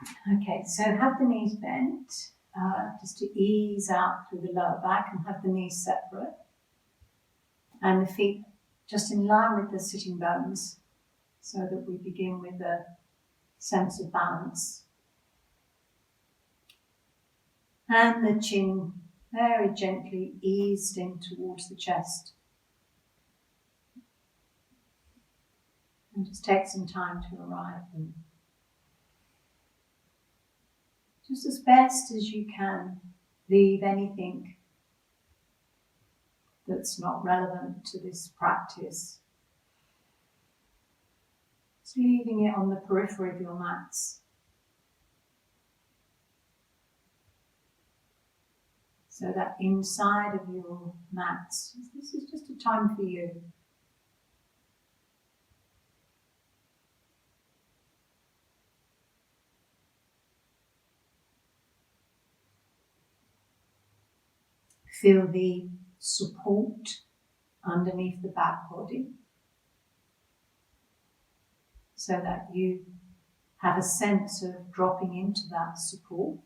Okay, so have the knees bent, just to ease out through the lower back, and have the knees separate. And the feet just in line with the sitting bones, so that we begin with a sense of balance. And the chin very gently eased in towards the chest. And just take some time to arrive, and just as best as you can, leave anything that's not relevant to this practice. Just leaving it on the periphery of your mats. So that inside of your mats, this is just a time for you. Feel the support underneath the back body, so that you have a sense of dropping into that support.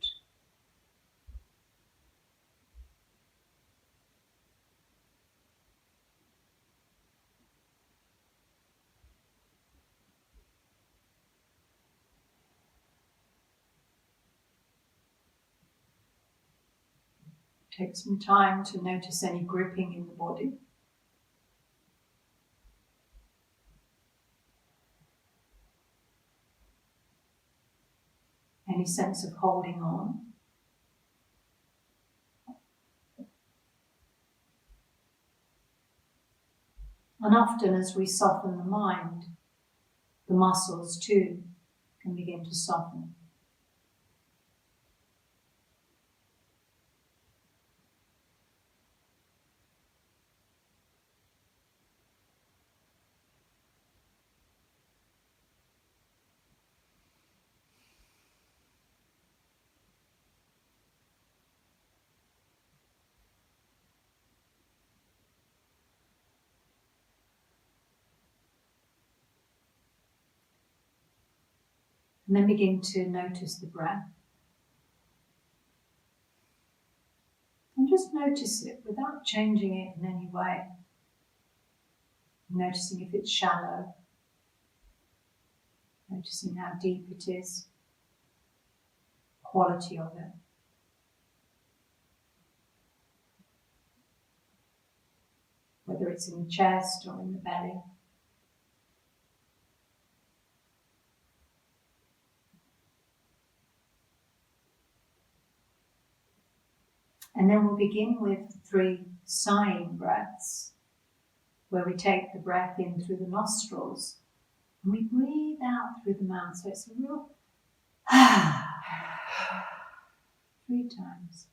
Take some time to notice any gripping in the body. Any sense of holding on. And often as we soften the mind, the muscles too can begin to soften. And then begin to notice the breath. And just notice it without changing it in any way. Noticing if it's shallow. Noticing how deep it is. Quality of it. Whether it's in the chest or in the belly. And then we'll begin with 3 sighing breaths, where we take the breath in through the nostrils and we breathe out through the mouth. So it's a real 3 times.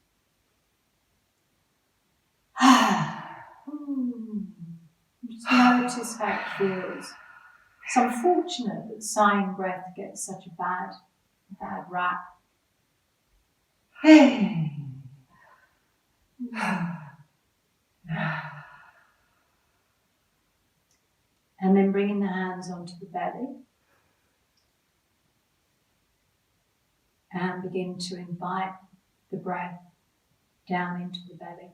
Just notice how it feels. It's unfortunate that sighing breath gets such a bad rap. And then bringing the hands onto the belly. And begin to invite the breath down into the belly.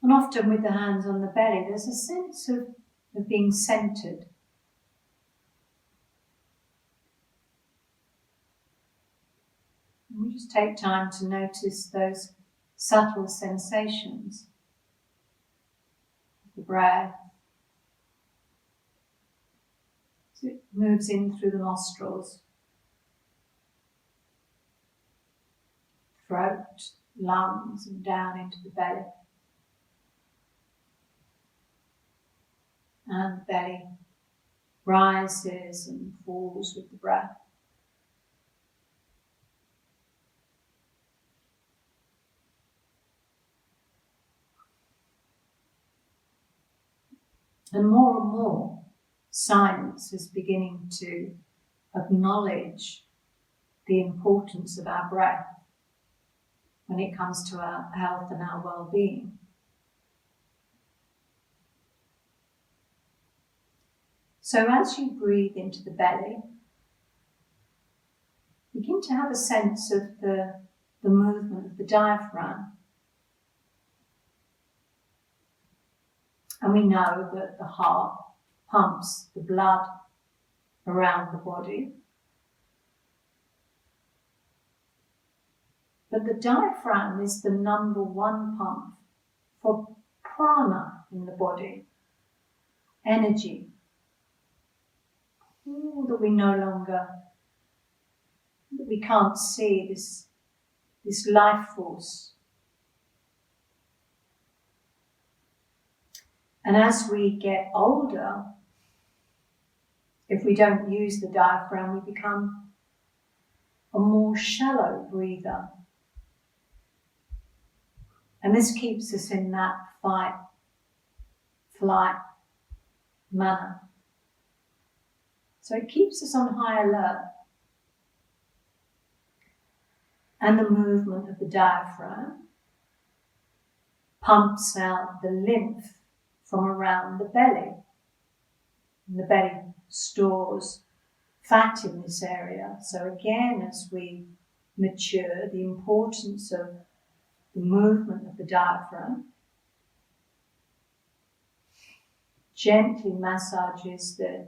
And often with the hands on the belly, there's a sense of being centered. And we just take time to notice those subtle sensations. The breath. So it moves in through the nostrils, throat, lungs, and down into the belly. And the belly rises and falls with the breath. And more, science is beginning to acknowledge the importance of our breath when it comes to our health and our well-being. So as you breathe into the belly, begin to have a sense of the movement of the diaphragm. And we know that the heart pumps the blood around the body. But the diaphragm is the number one pump for prana in the body, energy, that we no longer, that we can't see, this life force. And as we get older, if we don't use the diaphragm, we become a more shallow breather. And this keeps us in that fight, flight manner. So it keeps us on high alert. And the movement of the diaphragm pumps out the lymph from around the belly. And the belly stores fat in this area. So again, as we mature, the importance of the movement of the diaphragm gently massages the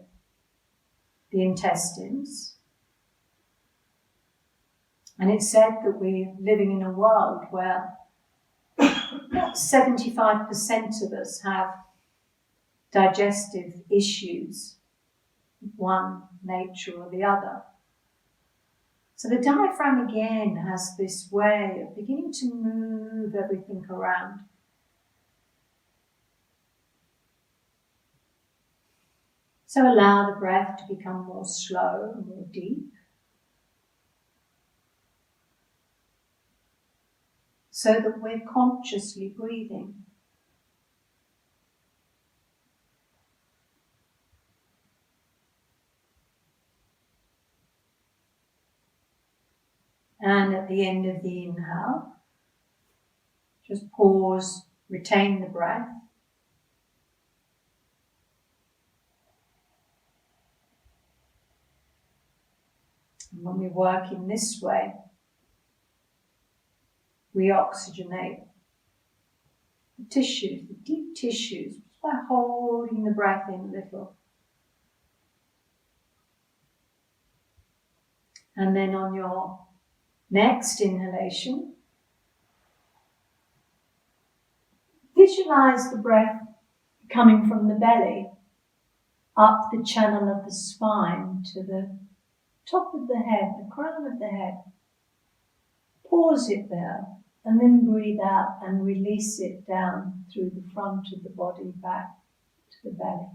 intestines. And it's said that we're living in a world where 75% of us have digestive issues of one nature or the other. So the diaphragm again has this way of beginning to move everything around. So allow the breath to become more slow and more deep. So that we're consciously breathing. And at the end of the inhale, just pause, retain the breath. And when we work in this way, we oxygenate the tissues, the deep tissues, just by holding the breath in a little. And then on your next inhalation, visualize the breath coming from the belly up the channel of the spine to the top of the head, the crown of the head. Pause it there and then breathe out and release it down through the front of the body back to the belly.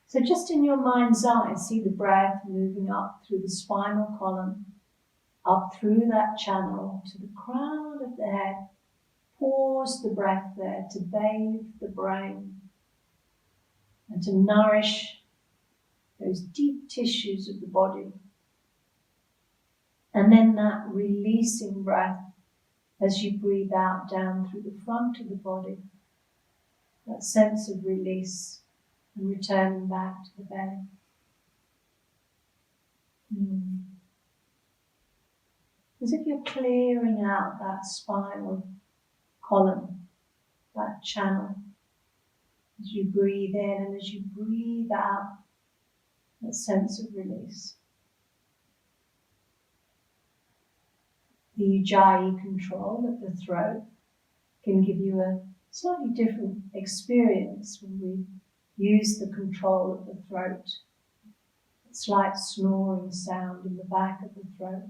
So just in your mind's eye, see the breath moving up through the spinal column, up through that channel to the crown of the head. Pause the breath there to bathe the brain and to nourish those deep tissues of the body. And then that releasing breath as you breathe out down through the front of the body, that sense of release and returning back to the belly. As if you're clearing out that spinal column, that channel, as you breathe in and as you breathe out, that sense of release. The Ujjayi control at the throat can give you a slightly different experience when we use the control of the throat. A slight snoring sound in the back of the throat.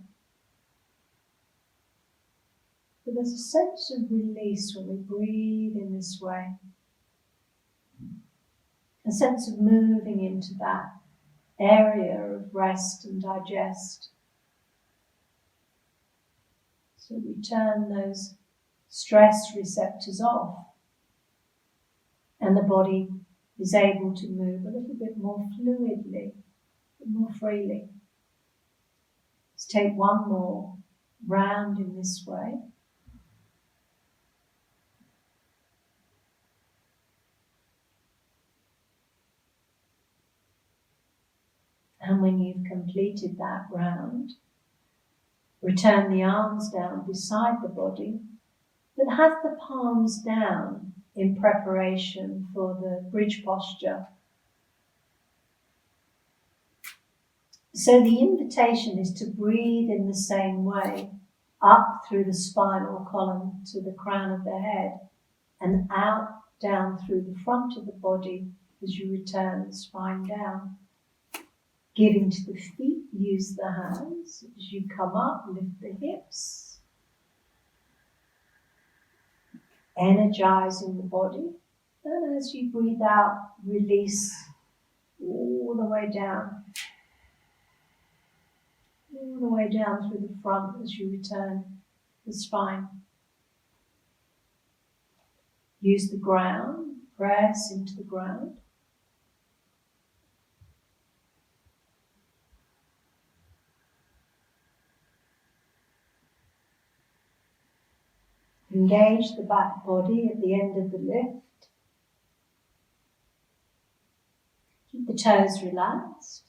But there's a sense of release when we breathe in this way. A sense of moving into that area of rest and digest. So we turn those stress receptors off and the body is able to move a little bit more fluidly, more freely. Let's take one more round in this way. And when you've completed that round, return the arms down beside the body, but have the palms down in preparation for the bridge posture. So the invitation is to breathe in the same way, up through the spinal column to the crown of the head, and out, down through the front of the body as you return the spine down. Giving to the feet, use the hands. As you come up, lift the hips. Energizing the body. And as you breathe out, release all the way down. All the way down through the front as you return the spine. Use the ground, press into the ground. Engage the back body at the end of the lift. Keep the toes relaxed.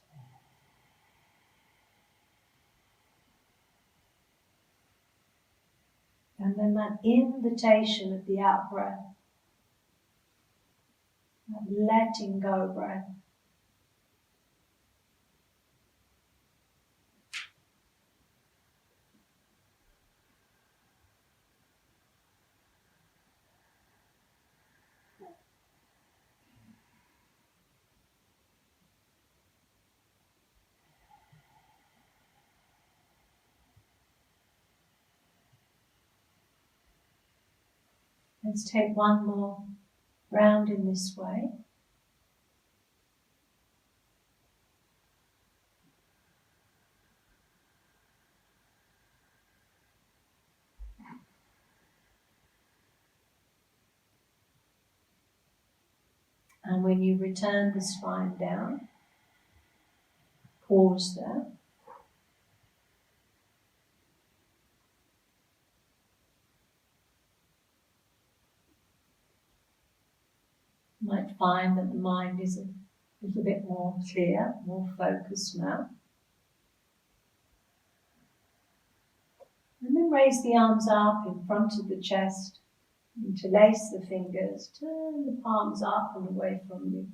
And then that invitation of the out breath, that letting go breath. Let's take one more round in this way. And when you return the spine down, pause there. You might find that the mind is a little bit more clear, more focused now. And then raise the arms up in front of the chest, interlace the fingers, turn the palms up and away from you.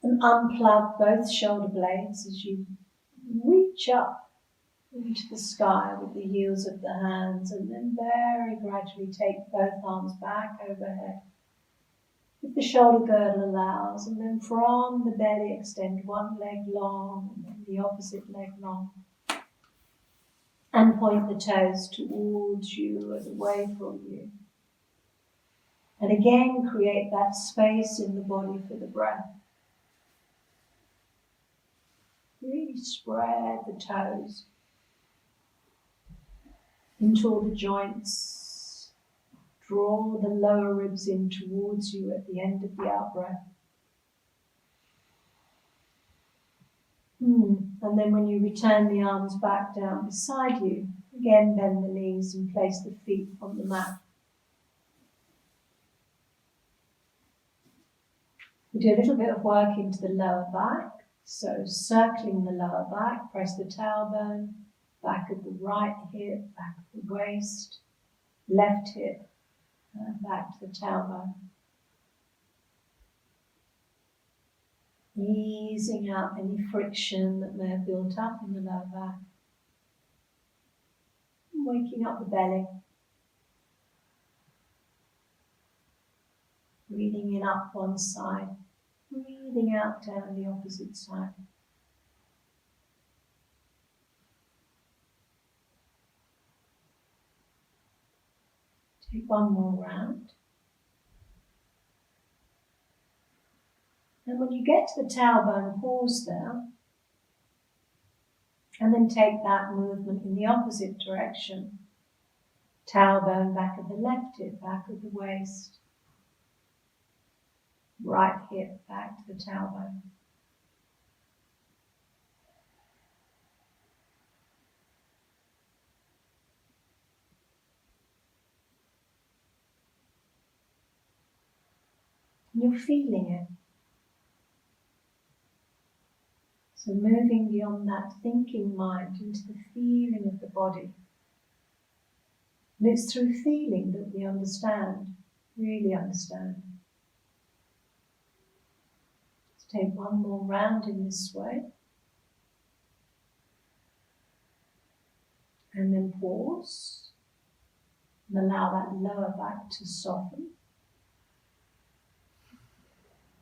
And unplug both shoulder blades as you reach up into the sky with the heels of the hands, and then very gradually take both arms back overhead. If the shoulder girdle allows, and then from the belly extend one leg long and then the opposite leg long. And point the toes towards you and away from you. And again create that space in the body for the breath. Really spread the toes into all the joints. Draw the lower ribs in towards you at the end of the out breath. And then when you return the arms back down beside you, again bend the knees and place the feet on the mat. We do a little bit of work into the lower back. So circling the lower back, press the tailbone, back of the right hip, back of the waist, left hip, back to the tailbone. Easing out any friction that may have built up in the lower back. Waking up the belly. Breathing in up one side, breathing out down the opposite side. Take one more round. And when you get to the tailbone, pause there. And then take that movement in the opposite direction. Tailbone back of the left hip, back of the waist. Right hip back to the tailbone. And you're feeling it. So moving beyond that thinking mind into the feeling of the body. And it's through feeling that we understand, really understand. Let's take one more round in this way. And then pause. And allow that lower back to soften.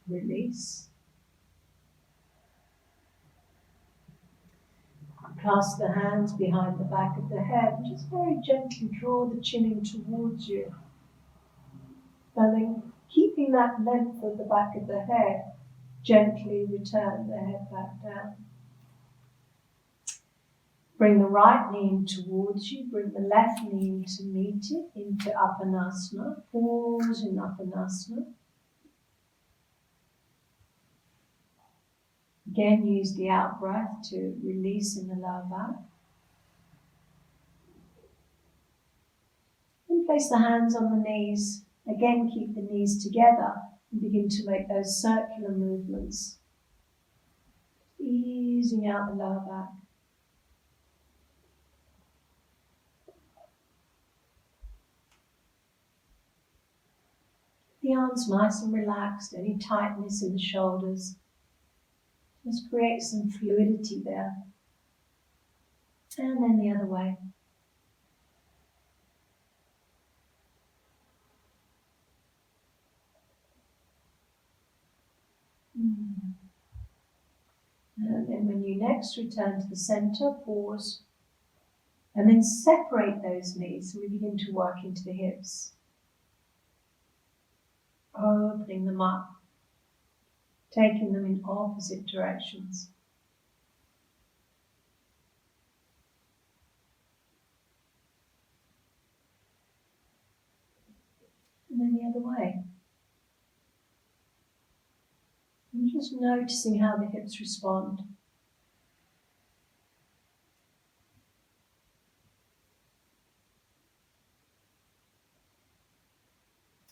Release. Clasp the hands behind the back of the head and just very gently draw the chin in towards you. And then keeping that length of the back of the head, gently return the head back down. Bring the right knee in towards you, bring the left knee in to meet it, into Apanasana. Pause in Apanasana. Again, use the out breath to release in the lower back. And place the hands on the knees. Again, keep the knees together and begin to make those circular movements. Easing out the lower back. The arms nice and relaxed, any tightness in the shoulders. Just create some fluidity there. And then the other way. And then when you next return to the center, pause. And then separate those knees so we begin to work into the hips. Opening them up. Taking them in opposite directions. And then the other way. And just noticing how the hips respond.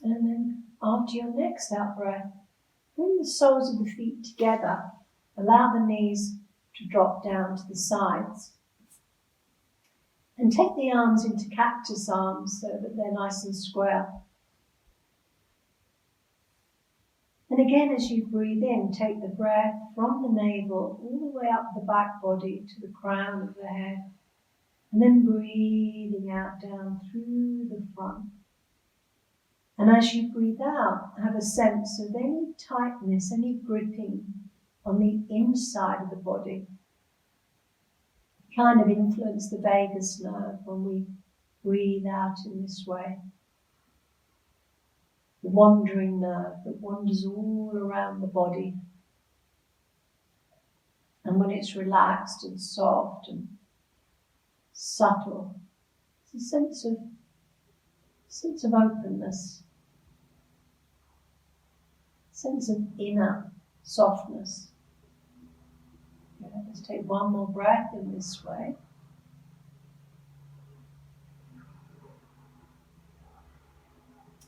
And then after your next out breath, bring the soles of the feet together. Allow the knees to drop down to the sides. And take the arms into cactus arms so that they're nice and square. And again, as you breathe in, take the breath from the navel all the way up the back body to the crown of the head. And then breathing out down through the front. And as you breathe out, have a sense of any tightness, any gripping on the inside of the body. Kind of influence the vagus nerve when we breathe out in this way. The wandering nerve that wanders all around the body. And when it's relaxed and soft and subtle, it's a sense of openness, sense of inner softness. Okay, let's take one more breath in this way.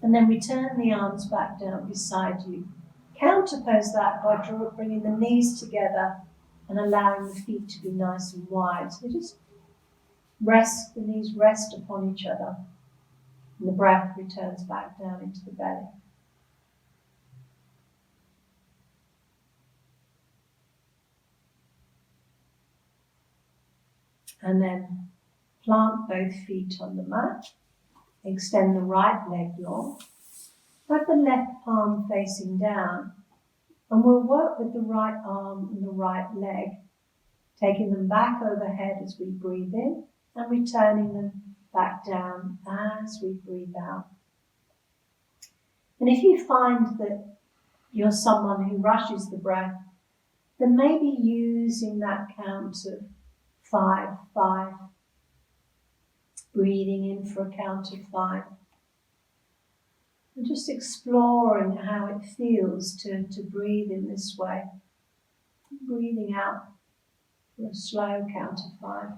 And then return the arms back down beside you. Counterpose that by bringing the knees together and allowing the feet to be nice and wide. So just rest, the knees rest upon each other. And the breath returns back down into the belly. And then plant both feet on the mat. Extend the right leg long. Have the left palm facing down. And we'll work with the right arm and the right leg, taking them back overhead as we breathe in and returning them back down as we breathe out. And if you find that you're someone who rushes the breath, then maybe using that count of 5, 5, breathing in for a count of 5. And just exploring how it feels to breathe in this way. Breathing out for a slow count of 5.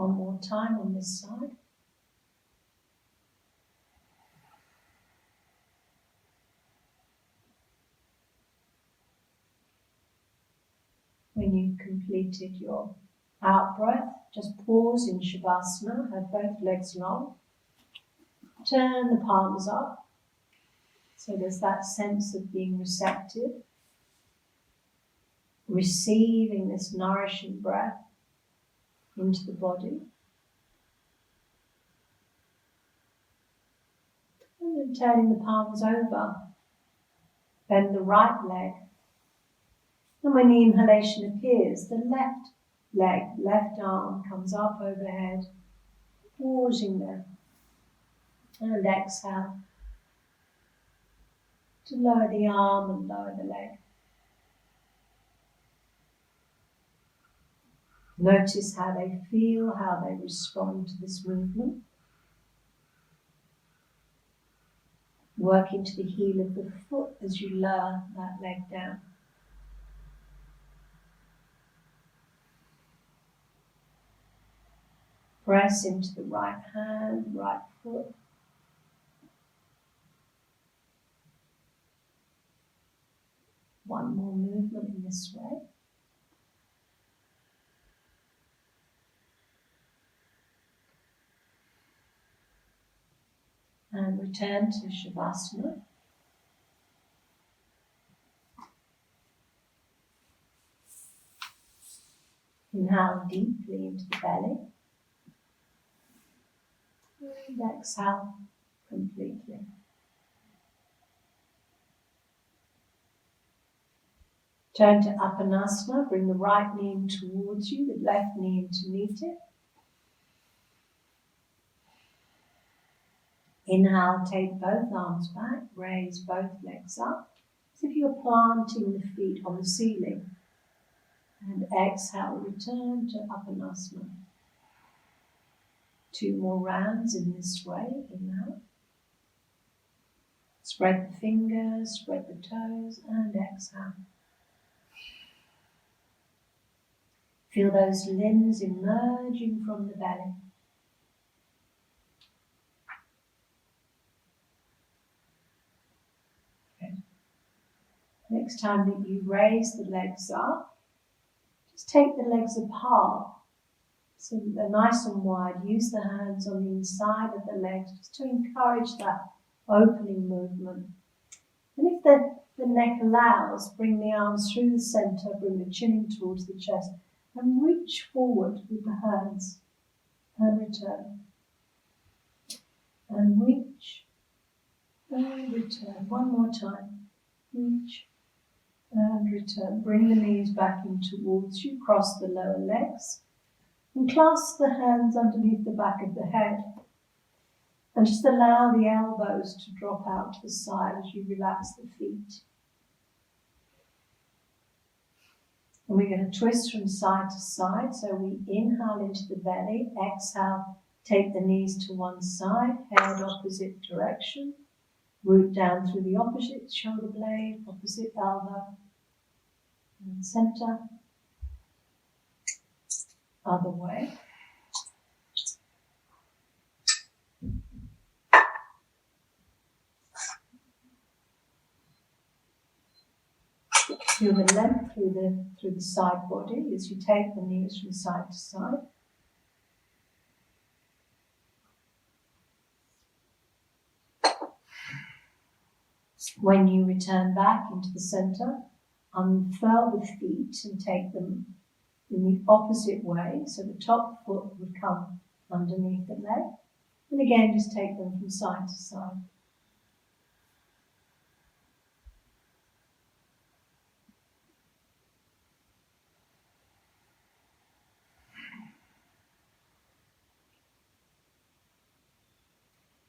One more time on this side. When you've completed your out breath, just pause in Shavasana, have both legs long. Turn the palms up, so there's that sense of being receptive, receiving this nourishing breath into the body. And then turning the palms over, bend the right leg. And when the inhalation appears, the left leg, left arm comes up overhead, pausing there. And exhale to lower the arm and lower the leg. Notice how they feel, how they respond to this movement. Work into the heel of the foot as you lower that leg down. Press into the right hand, right foot. One more movement in this way. And return to Shavasana. Inhale deeply into the belly. And exhale completely. Turn to Uttanasana. Bring the right knee in towards you, the left knee in to meet it. Inhale, take both arms back, raise both legs up, as if you're planting the feet on the ceiling. And exhale, return to Uttanasana. 2 more rounds in this way. Inhale. Spread the fingers, spread the toes, and exhale. Feel those limbs emerging from the belly. Good. Next time that you raise the legs up, just take the legs apart so that they're nice and wide. Use the hands on the inside of the legs just to encourage that opening movement. And if the neck allows, bring the arms through the center, bring the chin in towards the chest, and reach forward with the hands and return. And reach and return. One more time. Reach and return. Bring the knees back in towards you. Cross the lower legs. And clasp the hands underneath the back of the head. And just allow the elbows to drop out to the side as you relax the feet. And we're going to twist from side to side. So we inhale into the belly, exhale, take the knees to one side, head opposite direction. Root down through the opposite shoulder blade, opposite elbow, and center. Other way. Feel the length through the side body as you take the knees from side to side. When you return back into the center, unfurl the feet and take them in the opposite way, so the top foot would come underneath the leg. And again, just take them from side to side.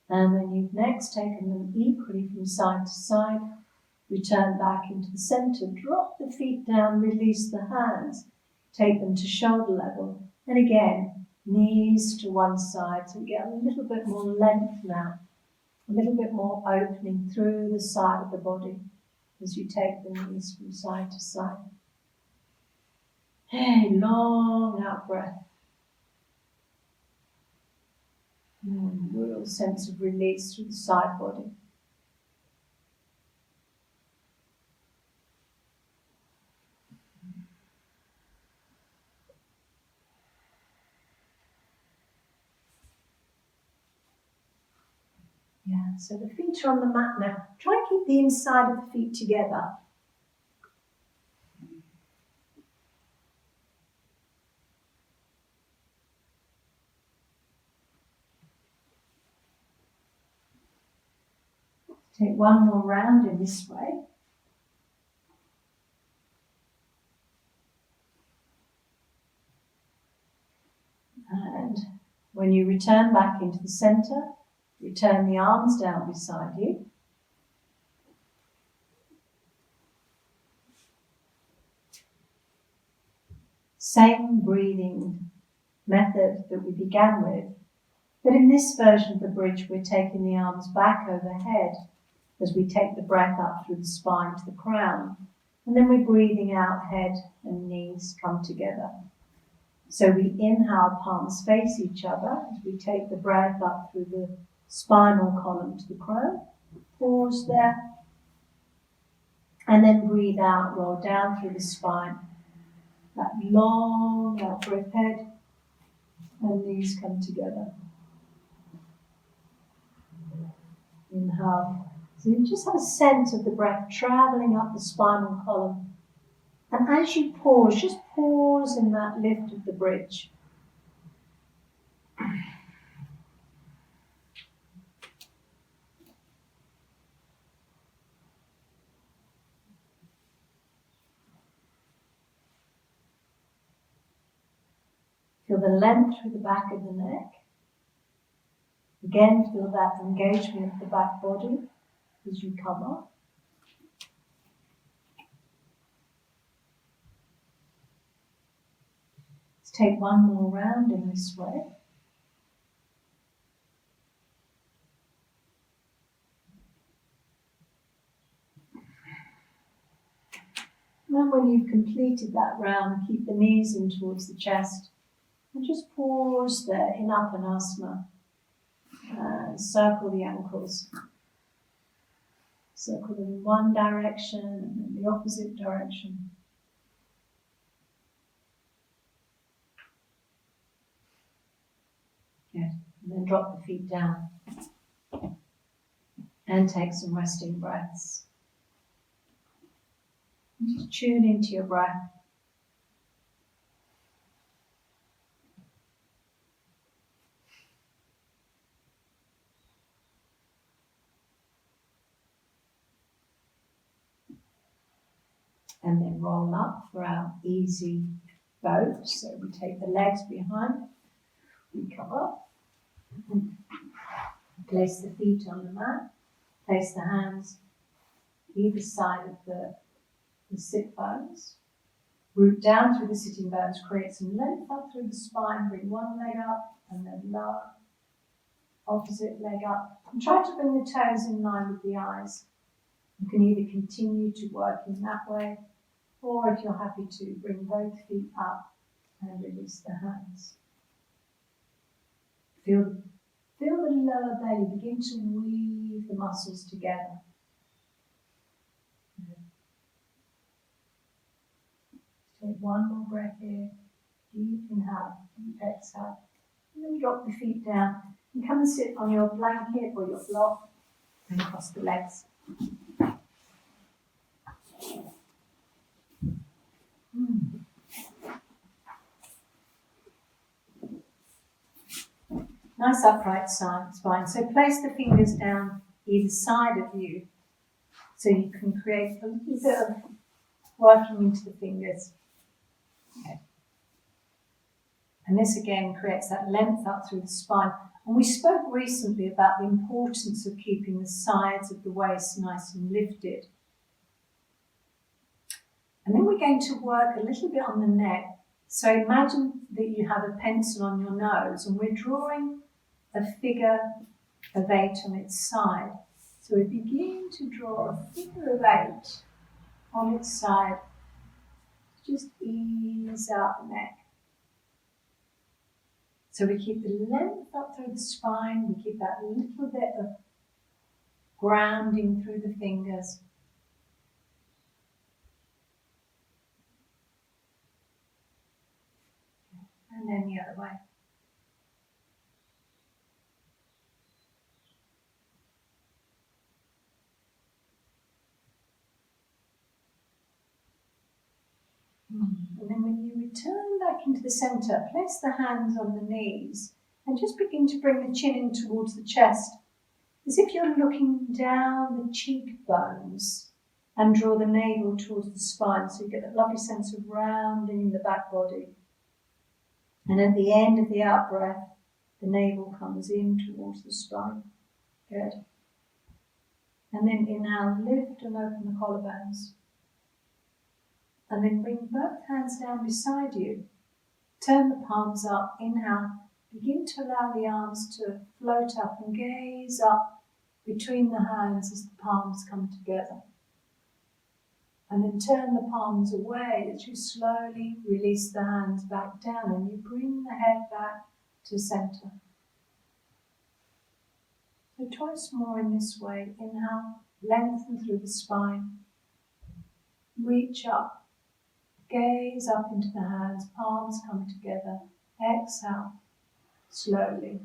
And when you've next taken them equally from side to side, return back into the center, drop the feet down, release the hands, take them to shoulder level. And again, knees to one side, so we get a little bit more length now, a little bit more opening through the side of the body as you take the knees from side to side. Hey, long out breath. Real sense of release through the side body. Yeah, so the feet are on the mat now. Try and keep the inside of the feet together. Take one more round in this way. And when you return back into the center, return the arms down beside you. Same breathing method that we began with, but in this version of the bridge, we're taking the arms back overhead as we take the breath up through the spine to the crown. And then we're breathing out, head and knees come together. So we inhale, palms face each other as we take the breath up through the spinal column to the crown. Pause there. And then breathe out, roll down through the spine. That long out breath, head and knees come together. Inhale. So you just have a sense of the breath travelling up the spinal column. And as you pause, just pause in that lift of the bridge. Feel the length through the back of the neck. Again, feel that engagement of the back body as you come up. Let's take one more round in this way. And when you've completed that round, keep the knees in towards the chest and just pause there in Uttanasana and circle the ankles. Circle them in one direction and then the opposite direction. Good. And then drop the feet down and take some resting breaths. Just tune into your breath. And then roll up for our easy boat. So we take the legs behind, we come up, place the feet on the mat, place the hands either side of the sit bones. Root down through the sitting bones, create some length up through the spine, bring one leg up and then lower, opposite leg up. And try to bring the toes in line with the eyes. You can either continue to work in that way, or if you're happy to, bring both feet up and release the hands. Feel the lower belly begin to weave the muscles together. Take one more breath here. Deep inhale, deep exhale. And then drop the feet down. And come and sit on your blanket or your block and cross the legs. Nice upright spine. So place the fingers down either side of you so you can create a little bit of working into the fingers. Okay. And this again creates that length up through the spine. And we spoke recently about the importance of keeping the sides of the waist nice and lifted. And then we're going to work a little bit on the neck. So imagine that you have a pencil on your nose and we're drawing a figure of 8 on its side. So we begin to draw a figure of 8 on its side. Just ease out the neck. So we keep the length up through the spine, we keep that little bit of grounding through the fingers. And then the other way. And then when you return back into the center, place the hands on the knees and just begin to bring the chin in towards the chest, as if you're looking down the cheekbones and draw the navel towards the spine, so you get that lovely sense of rounding in the back body. And at the end of the out breath, the navel comes in towards the spine. Good. And then inhale, lift and open the collarbones. And then bring both hands down beside you. Turn the palms up. Inhale. Begin to allow the arms to float up and gaze up between the hands as the palms come together. And then turn the palms away as you slowly release the hands back down and you bring the head back to center. So twice more in this way. Inhale, lengthen through the spine. Reach up. Gaze up into the hands, palms come together. Exhale, slowly.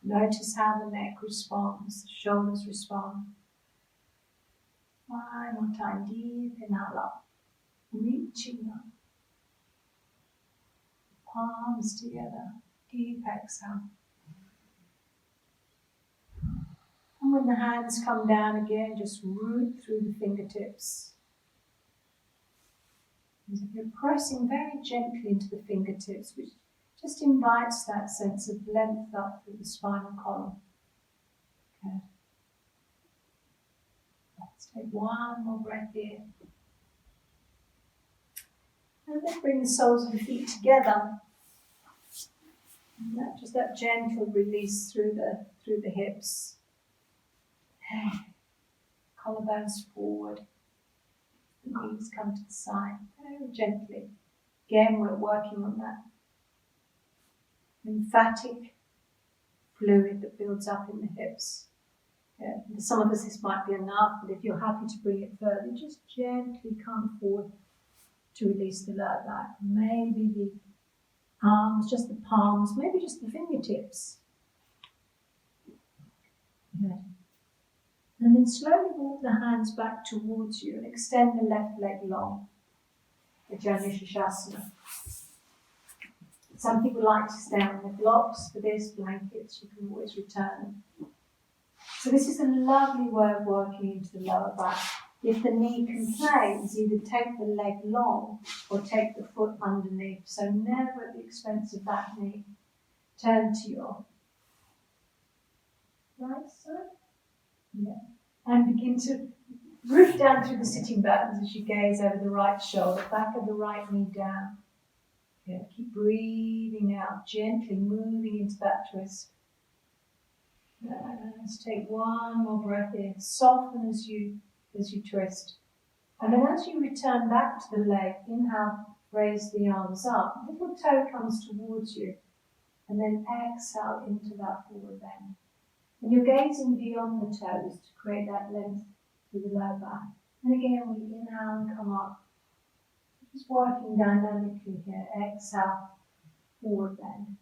Notice how the neck responds, the shoulders respond. One more time, deep inhale up, reaching up. Palms together, deep exhale. And when the hands come down again, just root through the fingertips. As if you're pressing very gently into the fingertips, which just invites that sense of length up through the spinal column. Good. Let's take one more breath here. And then bring the soles of the feet together. And just that gentle release through the hips. Collarbones forward. The knees come to the side, very gently. Again, we're working on that lymphatic fluid that builds up in the hips. Yeah. For some of us this might be enough, but if you're happy to bring it further, just gently come forward to release the lower back. Maybe the arms, just the palms, maybe just the fingertips. Good. And then slowly walk the hands back towards you and extend the left leg long, the Janushirasana. Some people like to stay on their blocks for this, blankets, you can always return. So this is a lovely way of working into the lower back. If the knee complains, either take the leg long or take the foot underneath. So never at the expense of that knee. Turn to your right side. Yeah. And begin to root down through the sitting bones as you gaze over the right shoulder, back of the right knee down. Yeah, keep breathing out, gently moving into that twist. Let's take one more breath in. Soften as you twist. And then as you return back to the leg, inhale, raise the arms up. Little toe comes towards you. And then exhale into that forward bend. And you're gazing beyond the toes to create that length through the lower back. And again, we inhale and come up. Just working dynamically here. Exhale, forward bend.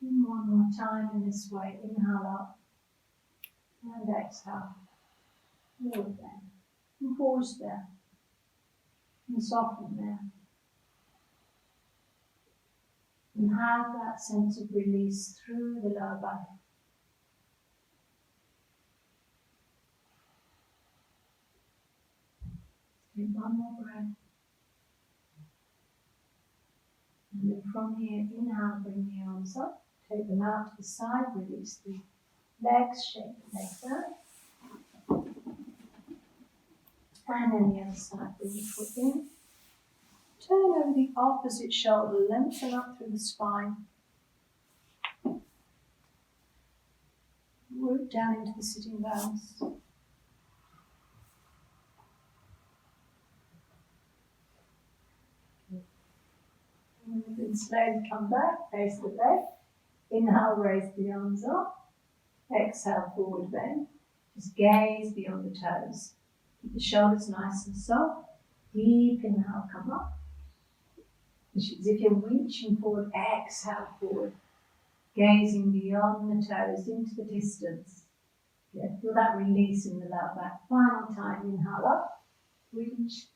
And one more time in this way. Inhale up. And exhale, forward bend. And pause there. And soften there. And have that sense of release through the lower back. Take one more breath. And then from here, inhale, bring the arms up. Take them out to the side, release the legs, shake the legs out. And then the other side, bring the foot in. Turn over the opposite shoulder, lengthen up through the spine. Root down into the sitting bones. And then and slowly come back, face the leg. Inhale, raise the arms up. Exhale, forward bend. Just gaze beyond the toes. Keep the shoulders nice and soft. Deep inhale, come up. Which is if you're reaching forward, exhale forward. Gazing beyond the toes into the distance. Yeah, feel that release in the lower back. Final time, inhale up. Reach.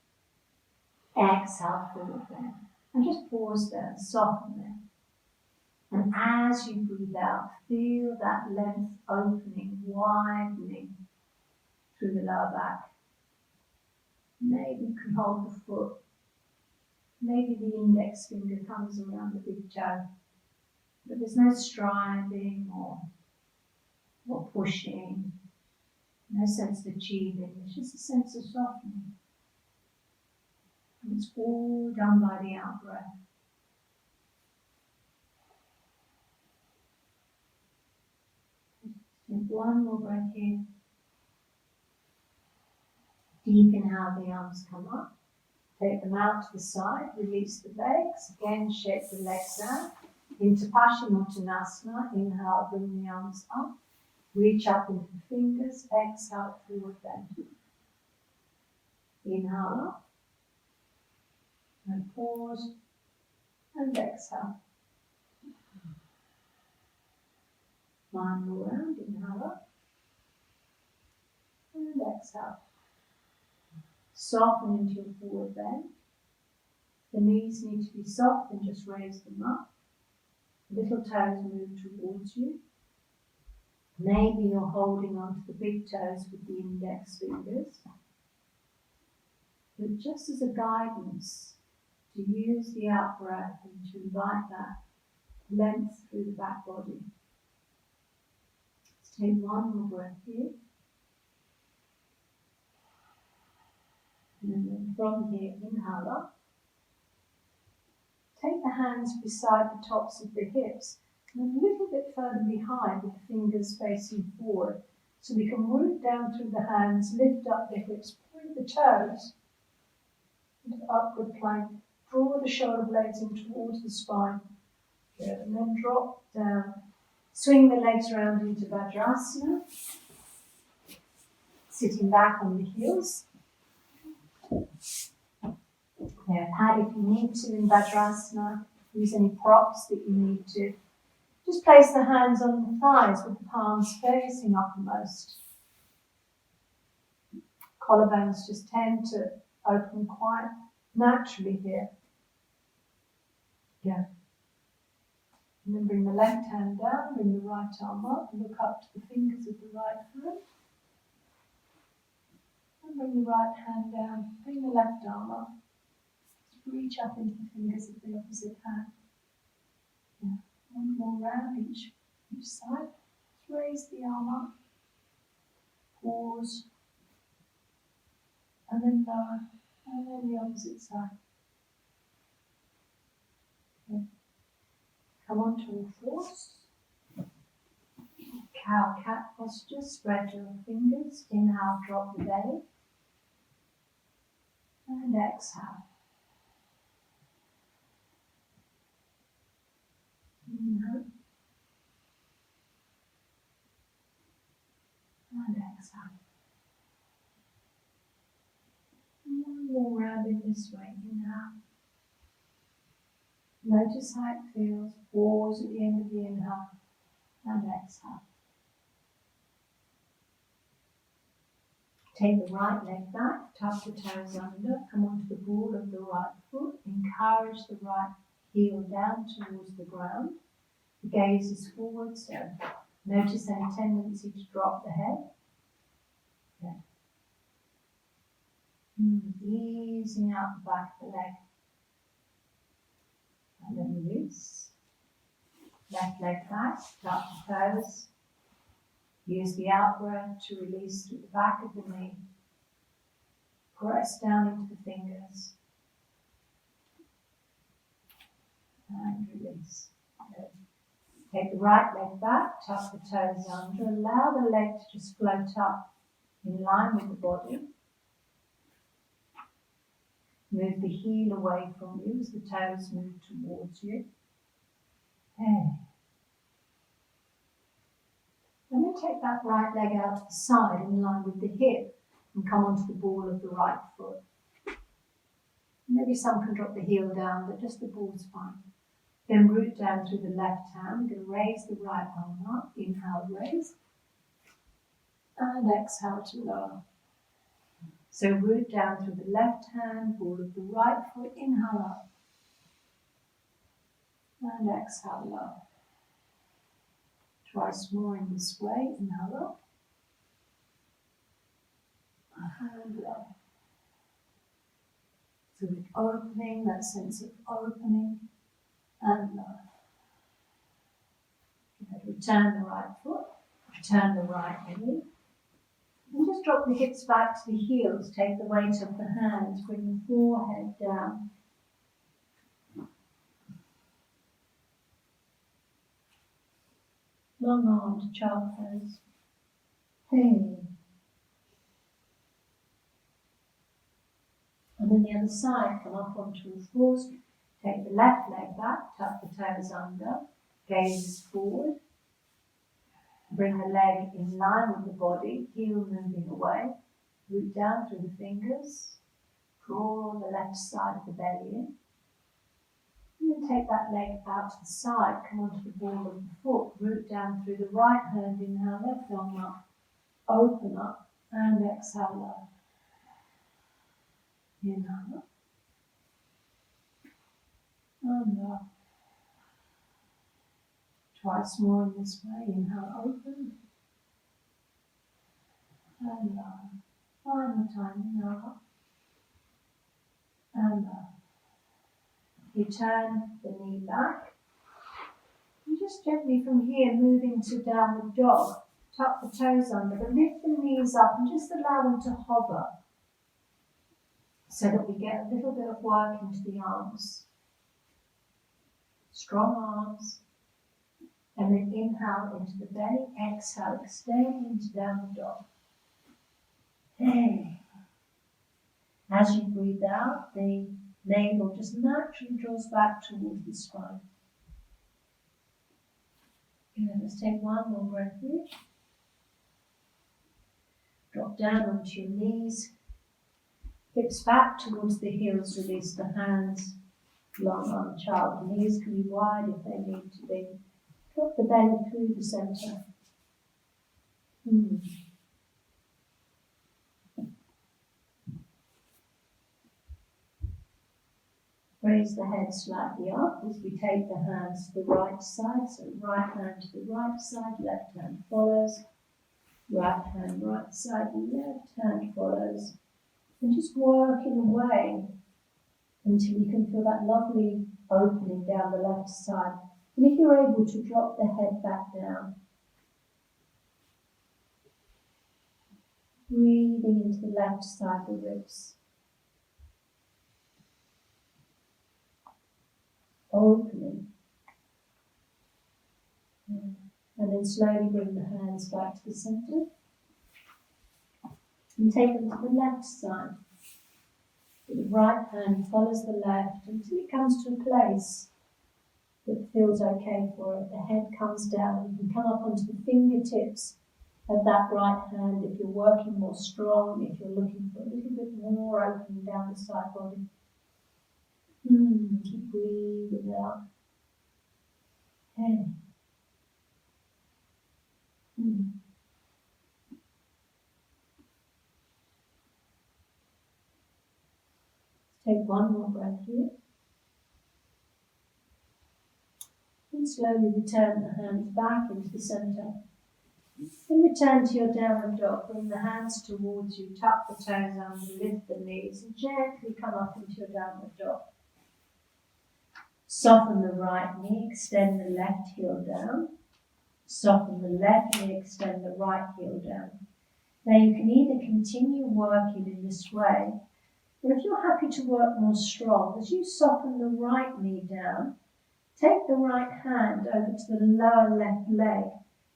Exhale forward bend. And just pause there and soften there. And as you breathe out, feel that length opening, widening through the lower back. Maybe you can hold the foot. Maybe the index finger comes around the big toe. But there's no striving or pushing. No sense of achieving. It's just a sense of softening. And it's all done by the out breath. Take one more breath here. Deep inhale, the arms come up. Take them out to the side, release the legs. Again, shake the legs out. Into Paschimottanasana, inhale, bring the arms up. Reach up into the fingers, exhale, forward bend. Inhale up. And pause. And exhale. Final round, inhale up. And exhale. Soften into your forward bend. The knees need to be soft and just raise them up. Little toes move towards you. Maybe you're holding onto the big toes with the index fingers. But just as a guidance, to use the out breath and to invite that length through the back body. Let's take one more breath here. And then from here, inhale up. Take the hands beside the tops of the hips and a little bit further behind with the fingers facing forward. So we can root down through the hands, lift up the hips, point the toes into upward plank. Draw the shoulder blades in towards the spine. Good. And then drop down. Swing the legs around into Vajrasana. Sitting back on the heels. Pad if you need to in Vajrasana. Use any props that you need to. Just place the hands on the thighs with the palms facing uppermost. Collarbones just tend to open quite naturally here. Yeah. And then bring the left hand down, bring the right arm up, look up to the fingers of the right hand. And bring the right hand down, bring the left arm up. Just reach up into the fingers of the opposite hand. Yeah. One more round each side. Just raise the arm up. Pause. And then lower. And then the opposite side. Okay. Come on to all fours. Cow cat posture. Spread your fingers. Inhale, drop the belly. And exhale. Inhale. And exhale. One more round in this way. Inhale. Notice how it feels. Pause at the end of the inhale. And exhale. Take the right leg back. Tuck the toes under. Come onto the ball of the right foot. Encourage the right heel down towards the ground. The gaze is forward, so notice any tendency to drop the head. Okay. Easing out the back of the leg. And then release. Left leg back, tuck the toes. Use the out breath to release through the back of the knee. Press down into the fingers. And release. Good. Take the right leg back, tuck the toes under, allow the leg to just float up in line with the body. Move the heel away from you as the toes move towards you. Okay. And then take that right leg out to the side in line with the hip and come onto the ball of the right foot. Maybe some can drop the heel down, but just the ball's fine. Then root down through the left hand. We're going to raise the right arm up. Inhale, raise. And exhale to lower. So root down through the left hand, ball of the right foot. Inhale up. And exhale, lower. Twice more in this way. Inhale up. And lower. So with opening, that sense of opening and lower. Return the right foot, return the right knee. And just drop the hips back to the heels, take the weight of the hands, bring the forehead down. Long armed child pose. Hey. And then the other side, come up onto all fours. Take the left leg back, tuck the toes under, gaze forward. Bring the leg in line with the body, heel moving away. Root down through the fingers. Draw the left side of the belly in. And then take that leg out to the side, come onto the ball of the foot. Root down through the right hand, inhale, left arm up. Open up and exhale low. Inhale up. And low. Twice more in this way. Inhale, open. And low. One more time. Inhale up. And low. You turn the knee back. And just gently from here move into downward dog. Tuck the toes under, but lift the knees up and just allow them to hover so that we get a little bit of work into the arms. Strong arms. And then inhale into the belly, exhale, extend into downward dog. Hey. As you breathe out, the navel just naturally draws back towards the spine. Good. Let's take one more breath here. Drop down onto your knees. Hips back towards the heels, release the hands. Long arm child. The knees can be wide if they need to be. Drop the belly through the center. Raise the head slightly up as we take the hands to the right side. So right hand to the right side, left hand follows. Right hand right side, left hand follows. And just working away until you can feel that lovely opening down the left side. And if you're able to drop the head back down. Breathing into the left side of the ribs. Opening. And then slowly bring the hands back to the center. And take them to the left side. So the right hand follows the left until it comes to a place that feels okay for it. The head comes down. You can come up onto the fingertips of that right hand if you're working more strong, if you're looking for a little bit more opening down the side body. Keep breathing out. Okay. Take one more breath here. And slowly return the hands back into the center. Then return to your downward dog. Bring the hands towards you. Tuck the toes under, lift the knees, and gently come up into your downward dog. Soften the right knee, extend the left heel down. Soften the left knee, extend the right heel down. Now you can either continue working in this way, or if you're happy to work more strong, as you soften the right knee down, take the right hand over to the lower left leg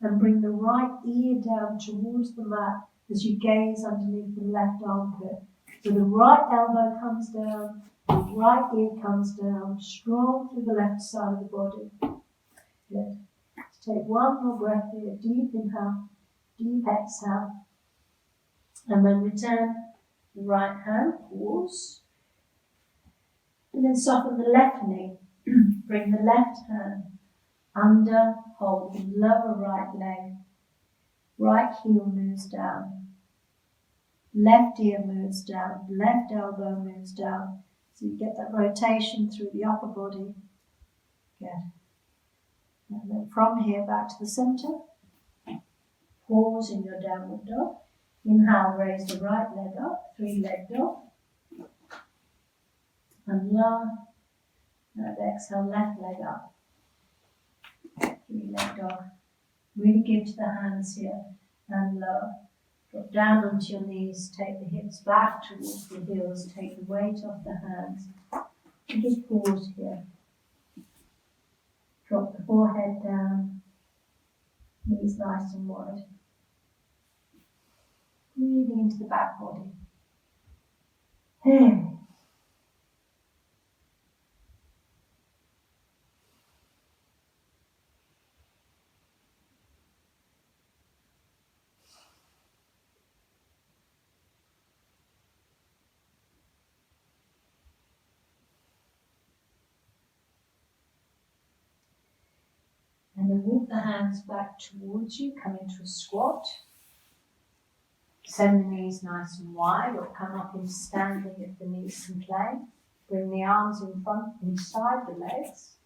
and bring the right ear down towards the mat as you gaze underneath the left armpit. So the right elbow comes down, The right ear comes down, strong through the left side of the body. Good. Let's take one more breath here. Deep inhale, deep exhale. And then return the right hand, pause. And then soften the left knee. Bring the left hand under, hold the lower right leg. Right heel moves down. Left ear moves down. Left elbow moves down. So you get that rotation through the upper body. Good. And then from here back to the center. Pause in your downward dog. Inhale, raise the right leg up. 3-leg dog. And lower. And exhale, left leg up. 3-leg dog. Really give to the hands here and lower. Drop down onto your knees, take the hips back towards the heels, take the weight off the hands. And just pause here. Drop the forehead down, knees nice and wide. Breathing into the back body. And then walk the hands back towards you, come into a squat. Send the knees nice and wide or come up into standing if the knees can play. Bring the arms in front, inside the legs.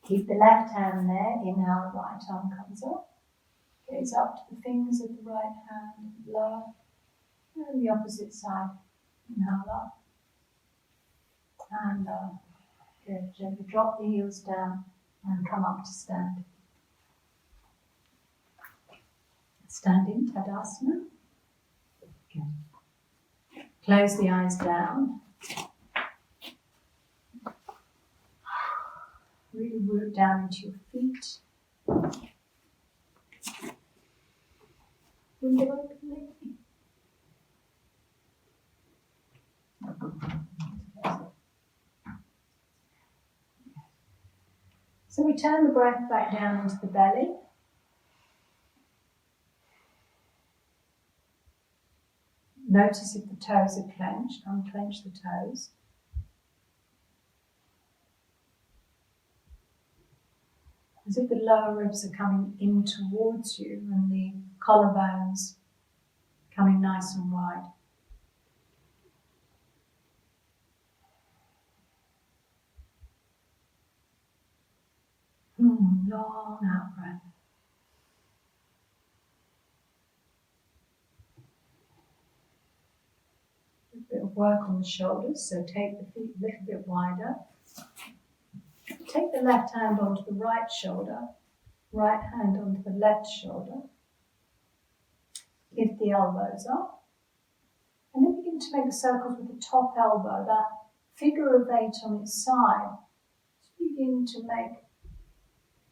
Keep the left hand there, inhale, the right arm comes up. Gaze up to the fingers of the right hand, lower. And the opposite side, inhale up. And lower. Good, gently drop the heels down. And come up to stand. Standing Tadasana. Good. Close the eyes down. Really root down into your feet. Window open. So we turn the breath back down into the belly. Notice if the toes are clenched, unclench the toes. As if the lower ribs are coming in towards you and the collarbones coming nice and wide. Long out breath. A bit of work on the shoulders, so take the feet a little bit wider. Take the left hand onto the right shoulder, right hand onto the left shoulder. Lift the elbows up. And then begin to make the circles with the top elbow, that figure of 8 on its side. Just begin to make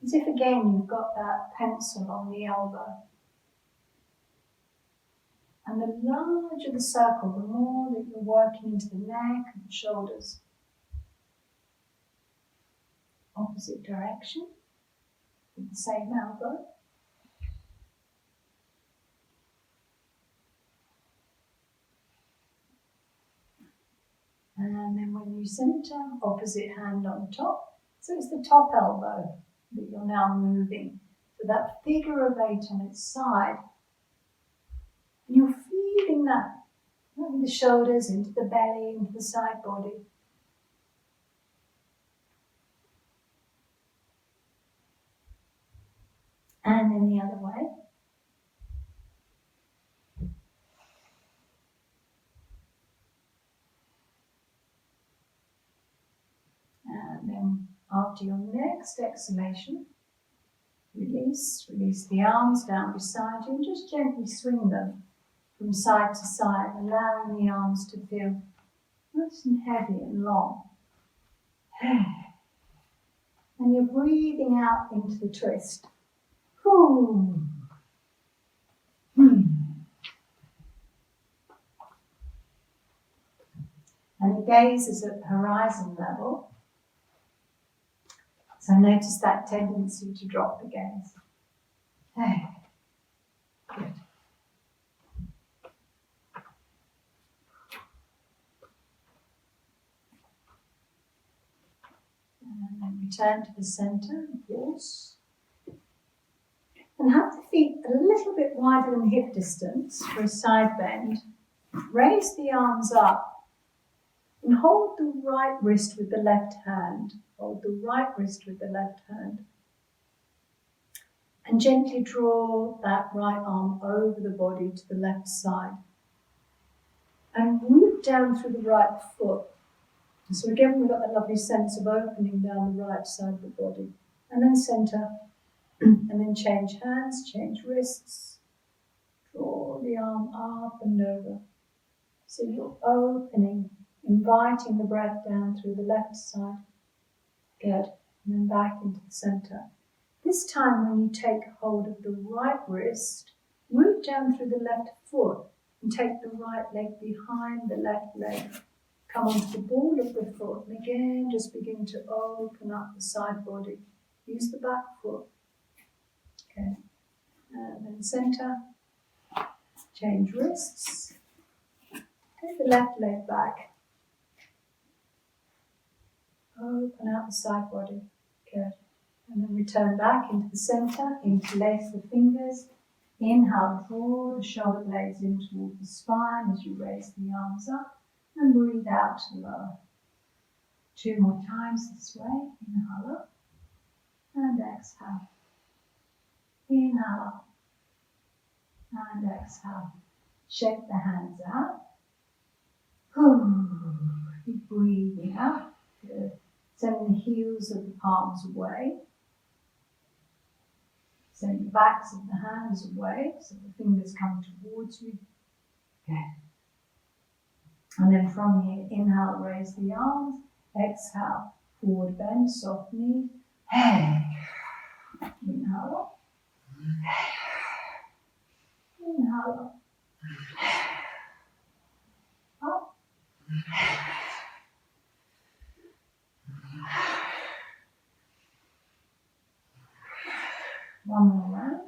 as if again you've got that pencil on the elbow. And the larger the circle, the more that you're working into the neck and the shoulders. Opposite direction with the same elbow. And then when you center, opposite hand on top. So it's the top elbow that you're now moving. So that figure of 8 on its side. And you're feeling that moving the shoulders into the belly, into the side body. And then the other way. And then after your next exhalation, release the arms down beside you and just gently swing them from side to side, allowing the arms to feel nice and heavy and long. And you're breathing out into the twist. And the gaze is at horizon level. So notice that tendency to drop the gaze. Hey. Good. And then return to the center and pause. And have the feet a little bit wider than hip distance for a side bend. Raise the arms up and hold the right wrist with the left hand. Hold the right wrist with the left hand. And gently draw that right arm over the body to the left side. And root down through the right foot. So again, we've got that lovely sense of opening down the right side of the body. And then center. And then change hands, change wrists. Draw the arm up and over. So you're opening, inviting the breath down through the left side. Good. And then back into the center. This time when you take hold of the right wrist, root down through the left foot and take the right leg behind the left leg. Come onto the ball of the foot and again just begin to open up the side body. Use the back foot. Okay. And then center. Change wrists. Take the left leg back. Open out the side body. Good. And then return back into the center. Interlace the fingers. Inhale, draw the shoulder blades in towards the spine as you raise the arms up. And breathe out to lower. 2 more times this way. Inhale up. And exhale. Inhale up. And exhale. Shake the hands out. Keep breathing out. Good. Send the heels of the palms away. Send the backs of the hands away so the fingers come towards you. Good. And then from here, inhale, raise the arms. Exhale, forward bend, soft knee. Hey. Inhale up. Inhale up. Up. One more round.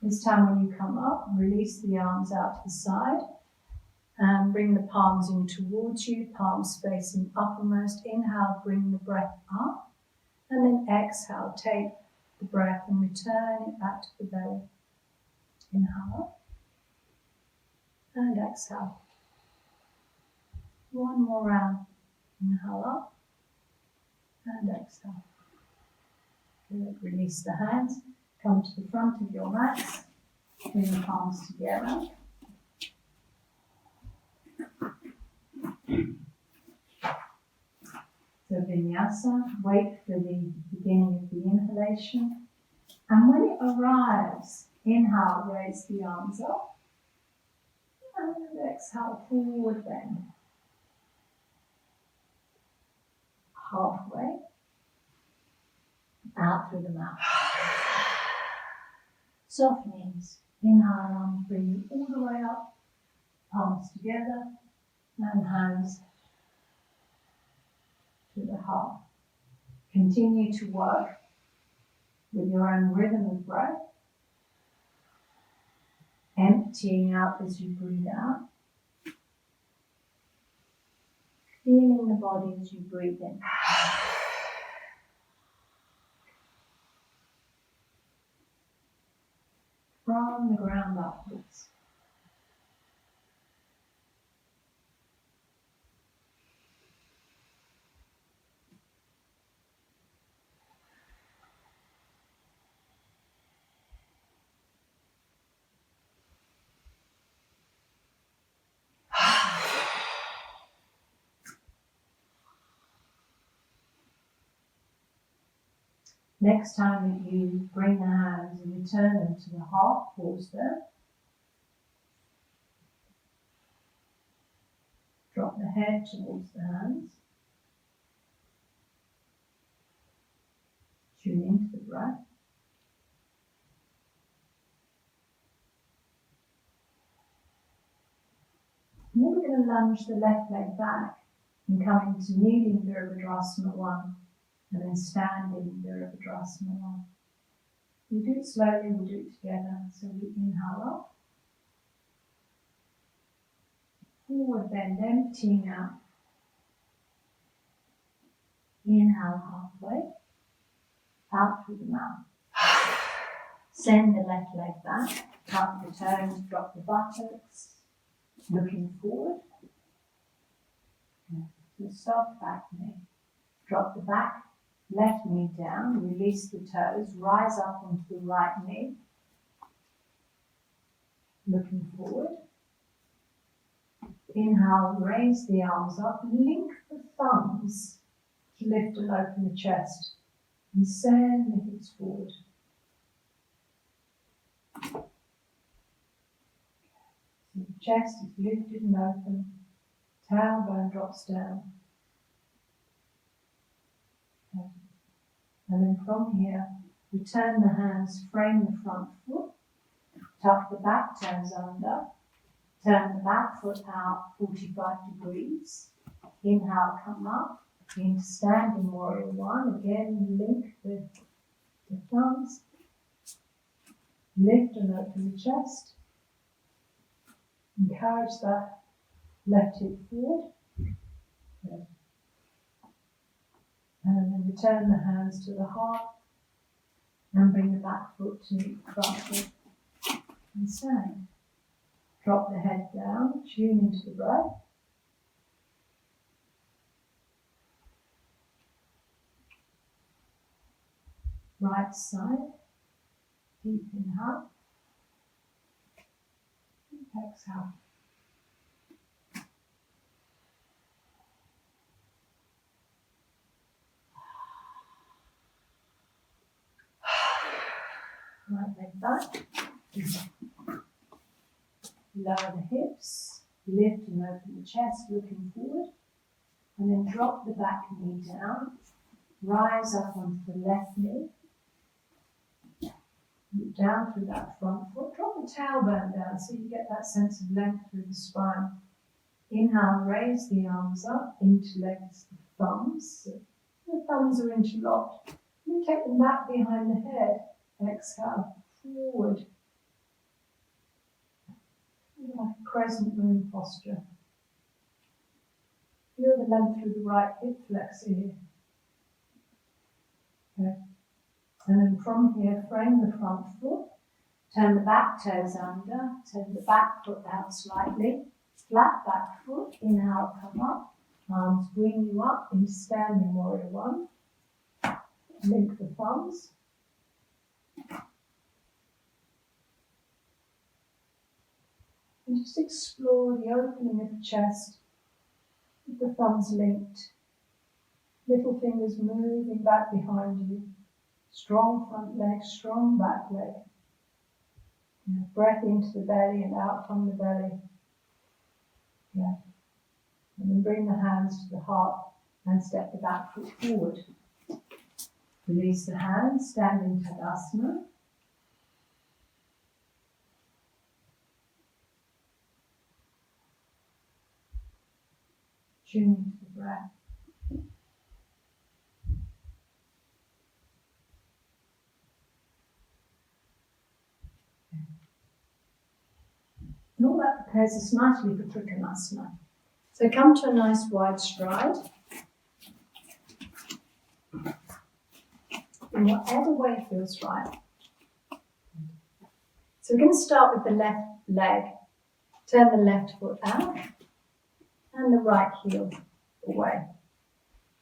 This time when you come up, release the arms out to the side and bring the palms in towards you, palms facing uppermost. Inhale, bring the breath up, and then exhale, take the breath and return it back to the belly. Inhale up and exhale. One more round. Inhale up and exhale. Good. Release the hands. Come to the front of your mats. Bring the palms together. So vinyasa, wait for the beginning of the inhalation. And when it arrives, inhale, raise the arms up. And exhale, forward bend. Halfway. Out through the mouth. Soft knees. Inhale, arms bring you all the way up. Palms together. And hands to the heart. Continue to work with your own rhythm of breath. Emptying out as you breathe out. Feeling the body as you breathe in. From the ground upwards. Next time that you bring the hands and return them to the heart, pause there. Drop the head towards the hands. Tune into the breath. And then we're going to lunge the left leg back and come into kneeling Virabhadrasana 1 and then standing Virabhadrasana 1. We'll do it slowly, we'll do it together. So we inhale up, forward bend, emptying out. Inhale halfway, out through the mouth. Send the left leg back, tuck the toes, drop the buttocks, looking forward. So soft back knee. Drop the back left knee down, release the toes, rise up onto the right knee, looking forward. Inhale, raise the arms up, link the thumbs to lift and open the chest, and send the hips forward. So the chest is lifted and open, tailbone drops down. Okay. And then from here, return the hands, frame the front foot, tuck the back toes under, turn the back foot out 45 degrees. Inhale, come up into standing warrior 1. Again, link the thumbs. Lift and open the chest. Encourage that left hip forward. Good. And then return the hands to the heart and bring the back foot to meet the front foot. And stand. Drop the head down, tune into the breath. Right side, deep inhale, and exhale. Right leg back, lower the hips, lift and open the chest, looking forward, and then drop the back knee down, rise up onto the left knee, down through that front foot, drop the tailbone down so you get that sense of length through the spine. Inhale, raise the arms up, interlace the thumbs. The thumbs are interlocked. You take them back behind the head. Exhale, forward. Like a crescent moon posture. Feel the length through the right hip flexor here. Okay. And then from here, frame the front foot, turn the back toes under, turn the back foot out slightly, flat back foot, inhale, come up, arms bring you up into standing warrior 1, link the thumbs, and just explore the opening of the chest with the thumbs linked, little fingers moving back behind you. Strong front leg, strong back leg. Breath into the belly and out from the belly. Yeah. And then bring the hands to the heart and step the back foot forward. Release the hands, stand in Tadasana. Tune into the breath. And all that prepares us nicely for Trikonasana. So come to a nice wide stride. In whatever way feels right. So we're going to start with the left leg. Turn the left foot out and the right heel away.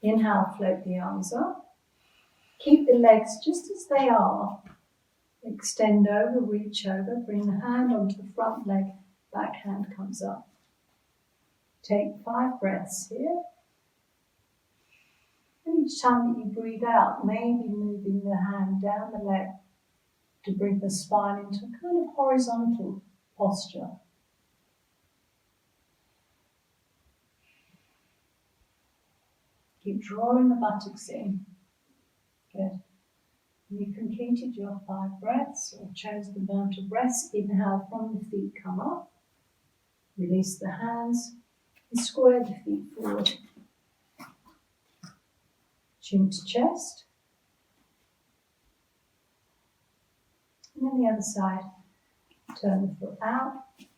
Inhale, float the arms up. Keep the legs just as they are. Extend over, reach over, bring the hand onto the front leg. Back hand comes up. Take 5 breaths here. And each time that you breathe out, maybe moving the hand down the leg to bring the spine into a kind of horizontal posture. Keep drawing the buttocks in. Good. You completed your 5 breaths or chose the amount of breaths. Inhale from the feet, come up. Release the hands and square the feet forward. Chin to chest. And then the other side. Turn the foot out,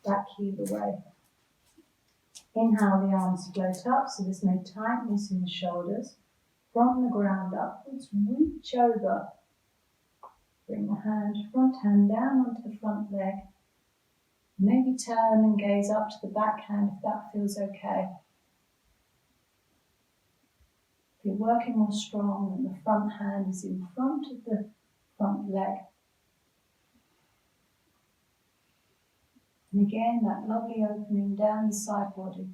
back heel away. Inhale, the arms float up so there's no tightness in the shoulders. From the ground upwards, reach over. Bring the front hand down onto the front leg. Maybe turn and gaze up to the back hand if that feels okay. If you're working more strong, then the front hand is in front of the front leg. And again, that lovely opening down the side body.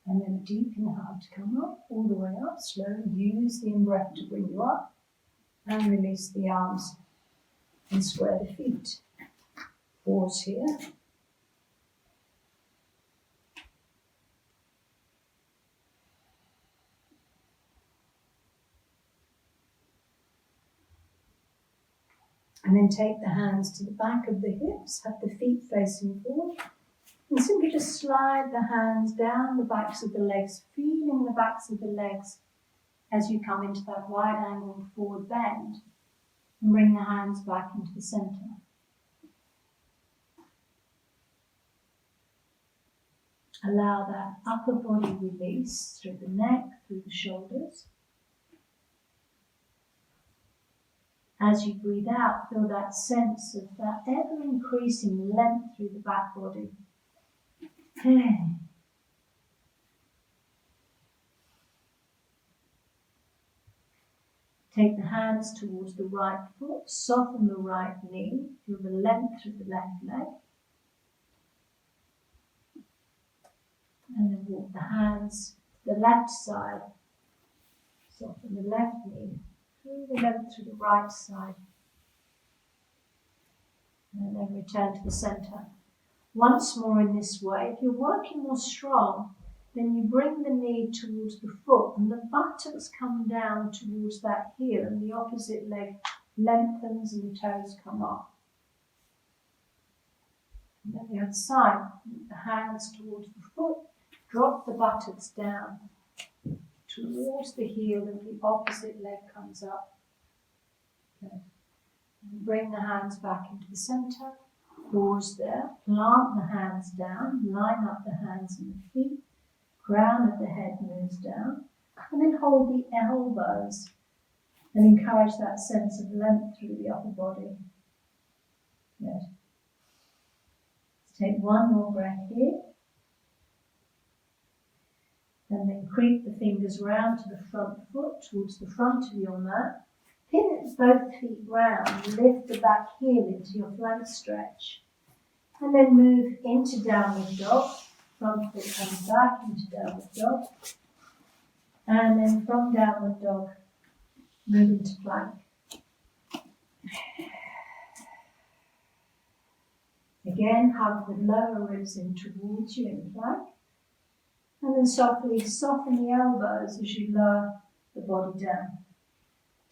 And then a deep inhale to come up, all the way up, slowly use the in-breath to bring you up. And release the arms and square the feet. Pause here. And then take the hands to the back of the hips, have the feet facing forward. And simply just slide the hands down the backs of the legs, feeling the backs of the legs as you come into that wide angled forward bend. And bring the hands back into the center. Allow that upper body release through the neck, through the shoulders. As you breathe out, feel that sense of that ever-increasing length through the back body. Take the hands towards the right foot, soften the right knee, feel the length through the left leg. And then walk the hands to the left side, soften the left knee, through the length through the right side. And then return to the center. Once more in this way, if you're working more strong, then you bring the knee towards the foot and the buttocks come down towards that heel and the opposite leg lengthens and the toes come up. And then the other side, the hands towards the foot, drop the buttocks down towards the heel and the opposite leg comes up. Okay. And bring the hands back into the center, pause there, plant the hands down, line up the hands and the feet. Crown of the head moves down, and then hold the elbows and encourage that sense of length through the upper body. Good. Let's take one more breath here, and then creep the fingers round to the front foot, towards the front of your mat. Pivot both feet round, lift the back heel into your flank stretch, and then move into downward dog. Front foot comes back into downward dog. And then from downward dog, move into plank. Again, hug the lower ribs in towards you in plank. And then softly soften the elbows as you lower the body down.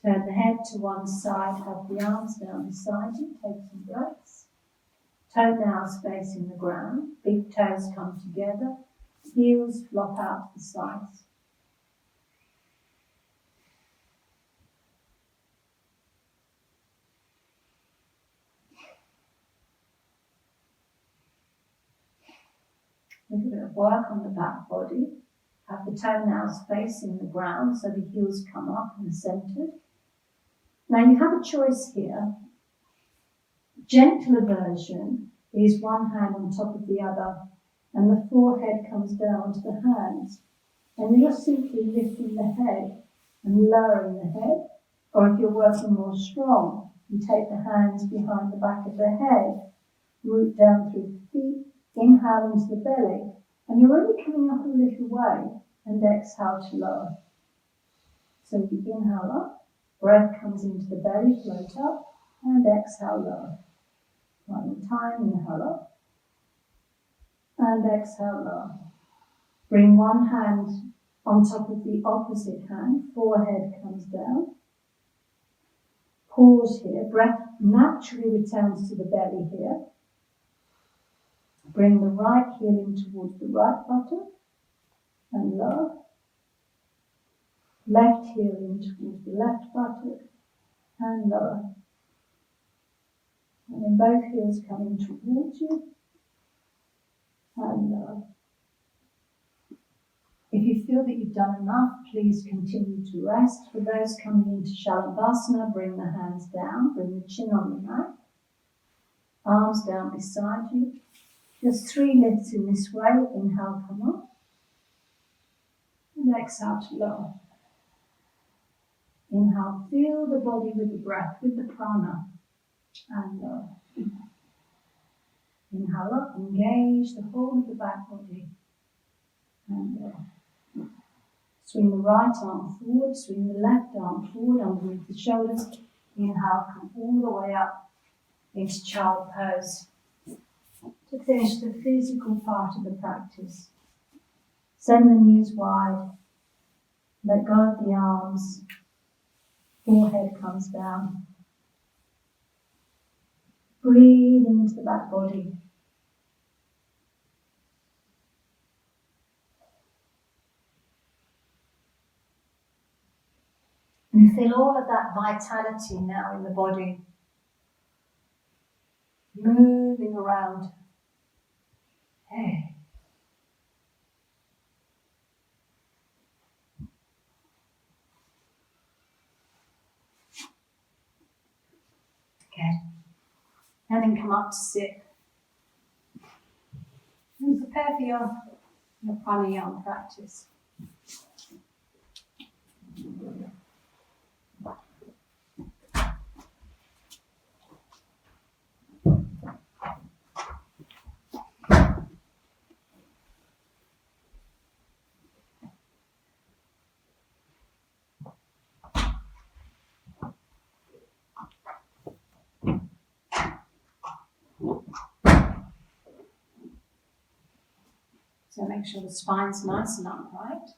Turn the head to one side, hug the arms down beside you, take some breaths. Toenails facing the ground, big toes come together, heels flop out to the sides. We're going to work on the back body, have the toenails facing the ground so the heels come up and centered. Now you have a choice here. Gentler version is one hand on top of the other and the forehead comes down to the hands. And you're simply lifting the head and lowering the head. Or if you're working more strong, you take the hands behind the back of the head, root down through the feet, inhale into the belly, and you're only coming up a little way and exhale to lower. So you inhale up, breath comes into the belly, float up, and exhale lower. Final time, inhale up, and exhale lower. Bring one hand on top of the opposite hand, forehead comes down. Pause here. Breath naturally returns to the belly here. Bring the right heel in towards the right buttock and lower. Left heel in towards the left buttock and lower. And then both heels coming towards you and lower. If you feel that you've done enough, please continue to rest. For those coming into Shalabhasana, bring the hands down, bring the chin on the mat, arms down beside you. Just 3 lifts in this way. Inhale, come up, and exhale to lower. Inhale, fill the body with the breath, with the prana, and lower. Inhale up, engage the whole of the back body, and lower. Swing the right arm forward, swing the left arm forward underneath the shoulders. Inhale, come all the way up into child pose. To finish the physical part of the practice, send the knees wide, let go of the arms, forehead comes down. Breathe into the back body. And feel all of that vitality now in the body, moving around. Hey. Okay. And then come up to sit. And prepare for your pranayama practice. So make sure the spine's nice and upright.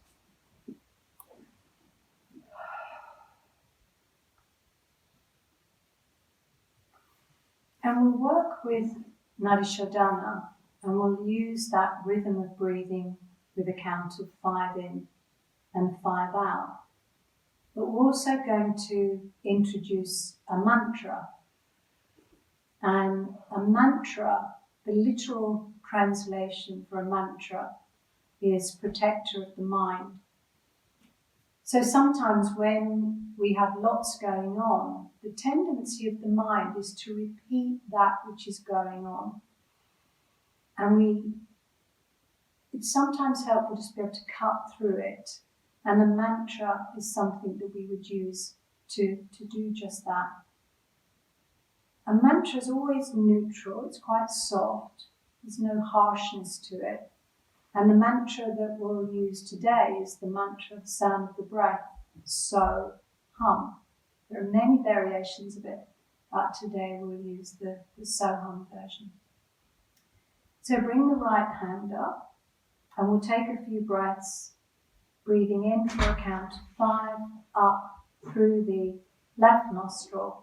And we'll work with Nadi Shodhana, and we'll use that rhythm of breathing with a count of 5 in and 5 out. But we're also going to introduce a mantra. And a mantra, the literal translation for a mantra is protector of the mind. So sometimes when we have lots going on, the tendency of the mind is to repeat that which is going on. And it's sometimes helpful just to be able to cut through it. And a mantra is something that we would use to do just that. A mantra is always neutral, it's quite soft, there's no harshness to it. And the mantra that we'll use today is the mantra of the sound of the breath, So Hum. There are many variations of it, but today we'll use the So Hum version. So bring the right hand up, and we'll take a few breaths, breathing in for a count of 5, up through the left nostril,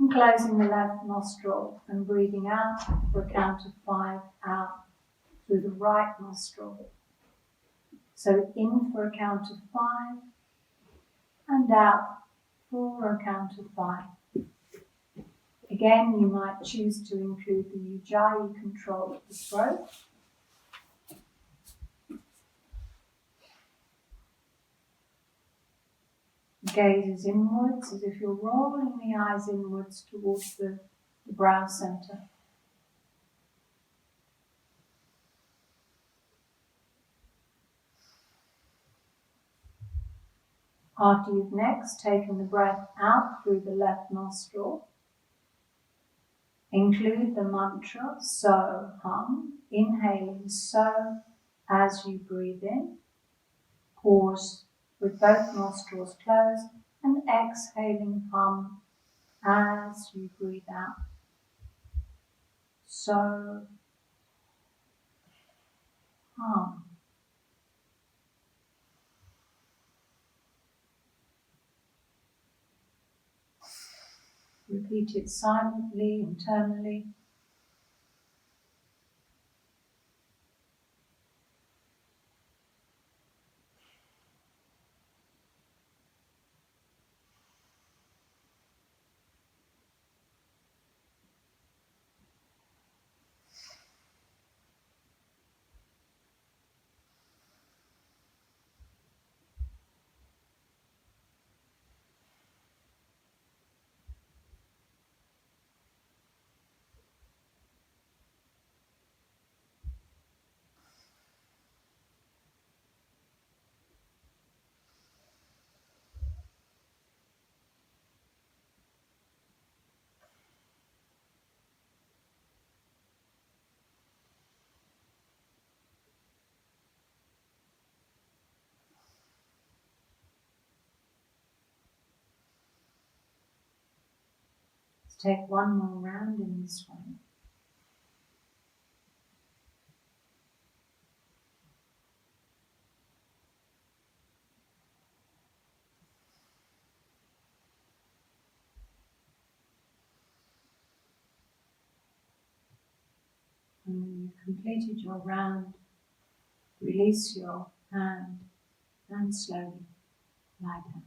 and closing the left nostril and breathing out for a count of 5, out through the right nostril. So in for a count of 5 and out for a count of 5. Again, you might choose to include the Ujjayi control of the throat. Gaze is inwards, as if you're rolling the eyes inwards towards the brow center. After you've next taken the breath out through the left nostril, include the mantra So Hum, inhaling So as you breathe in. Pause with both nostrils closed and exhaling Hum as you breathe out. So Hum. repeat it silently, internally. Let's take one more round in this way. And when you've completed your round, release your hand and slowly lie down.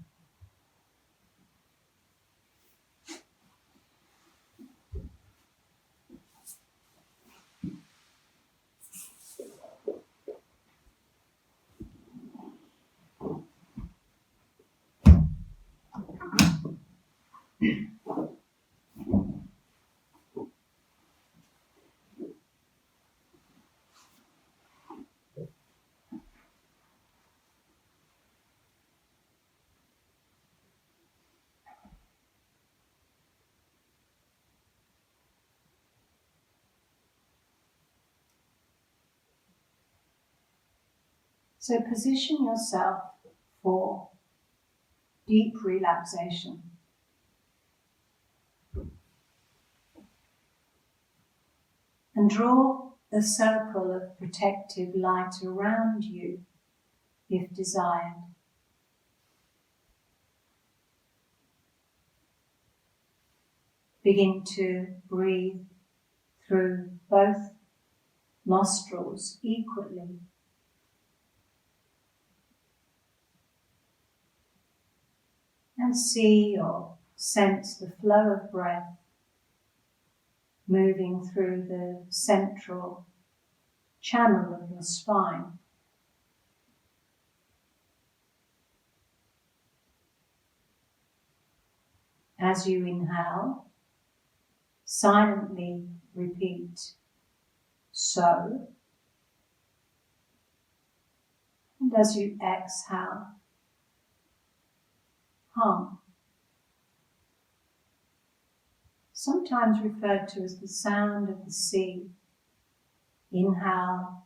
So position yourself for deep relaxation. And draw a circle of protective light around you if desired. Begin to breathe through both nostrils equally. And see or sense the flow of breath moving through the central channel of your spine. As you inhale, silently repeat so. And as you exhale, hum. Sometimes referred to as the sound of the sea. Inhale,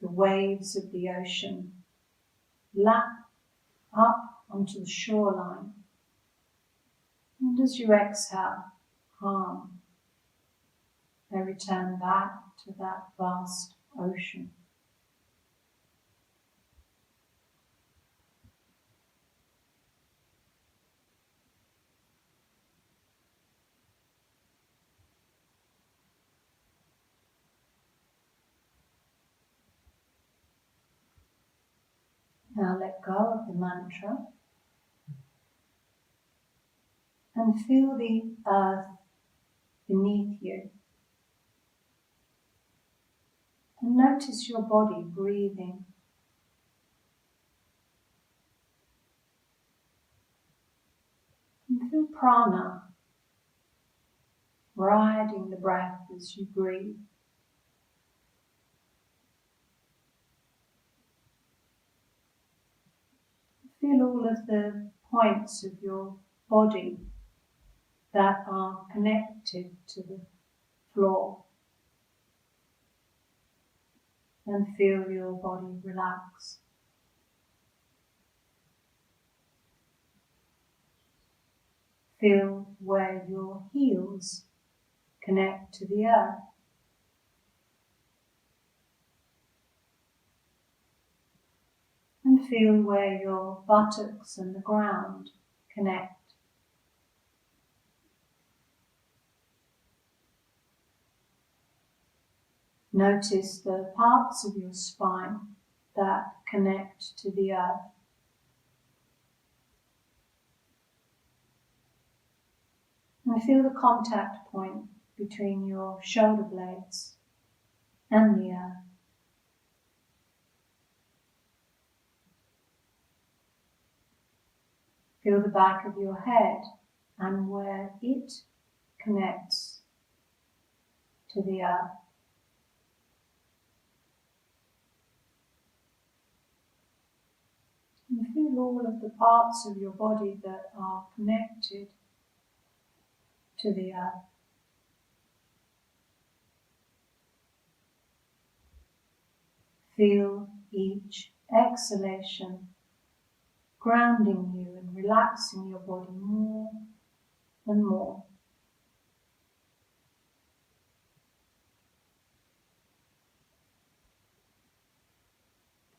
the waves of the ocean lap up onto the shoreline. And as you exhale, hum, they return back to that vast ocean. Now let go of the mantra and feel the earth beneath you. And notice your body breathing. And feel prana riding the breath as you breathe. Feel all of the points of your body that are connected to the floor. And feel your body relax. Feel where your heels connect to the earth. And feel where your buttocks and the ground connect. Notice the parts of your spine that connect to the earth. And feel the contact point between your shoulder blades and the earth. Feel the back of your head and where it connects to the earth. And feel all of the parts of your body that are connected to the earth. Feel each exhalation grounding you and relaxing your body more and more.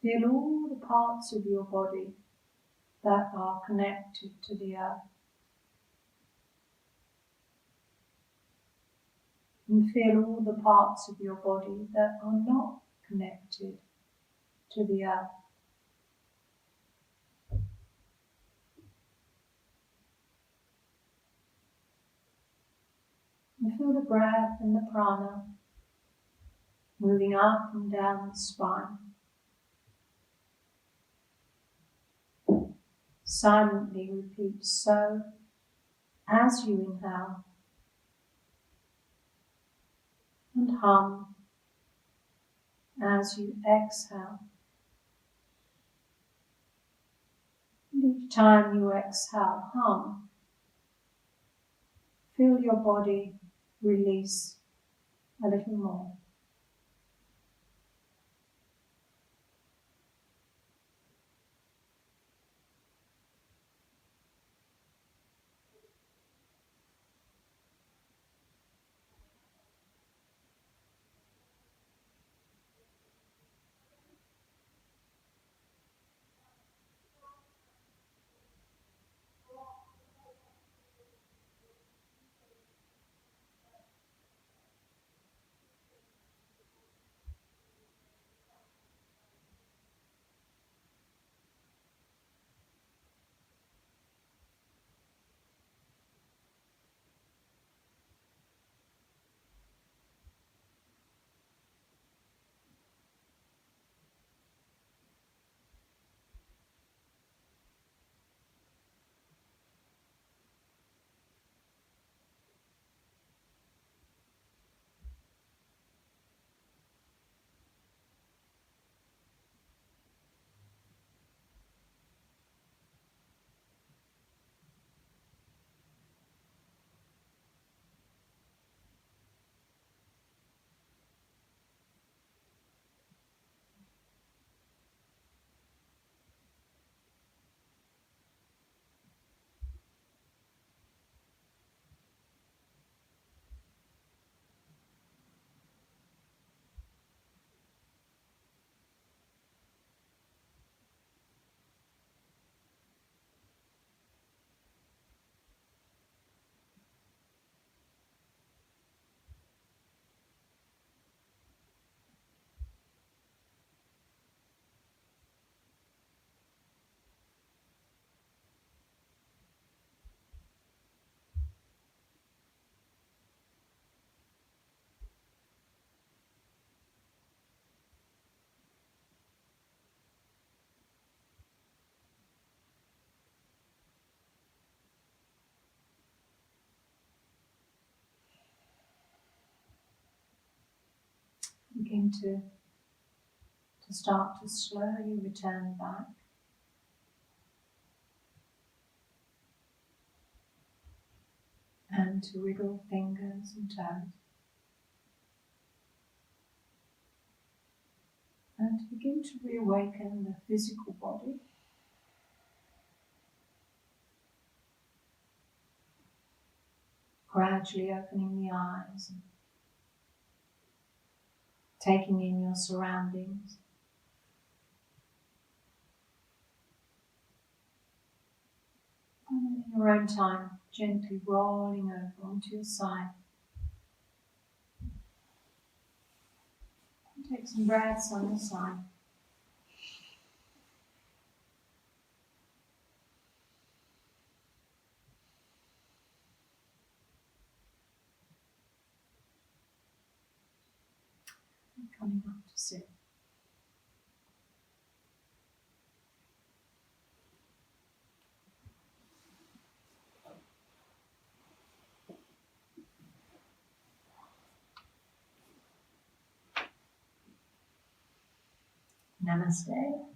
Feel all the parts of your body that are connected to the earth. And feel all the parts of your body that are not connected to the earth. And feel the breath and the prana moving up and down the spine. Silently repeat so as you inhale, and hum as you exhale. And each time you exhale, hum. Feel your body release a little more. Begin to start to slowly return back. And to wiggle fingers and toes. And to begin to reawaken the physical body. Gradually opening the eyes and taking in your surroundings. And in your own time, gently rolling over onto your side. Take some breaths on this side. And coming up to sit. Namaste.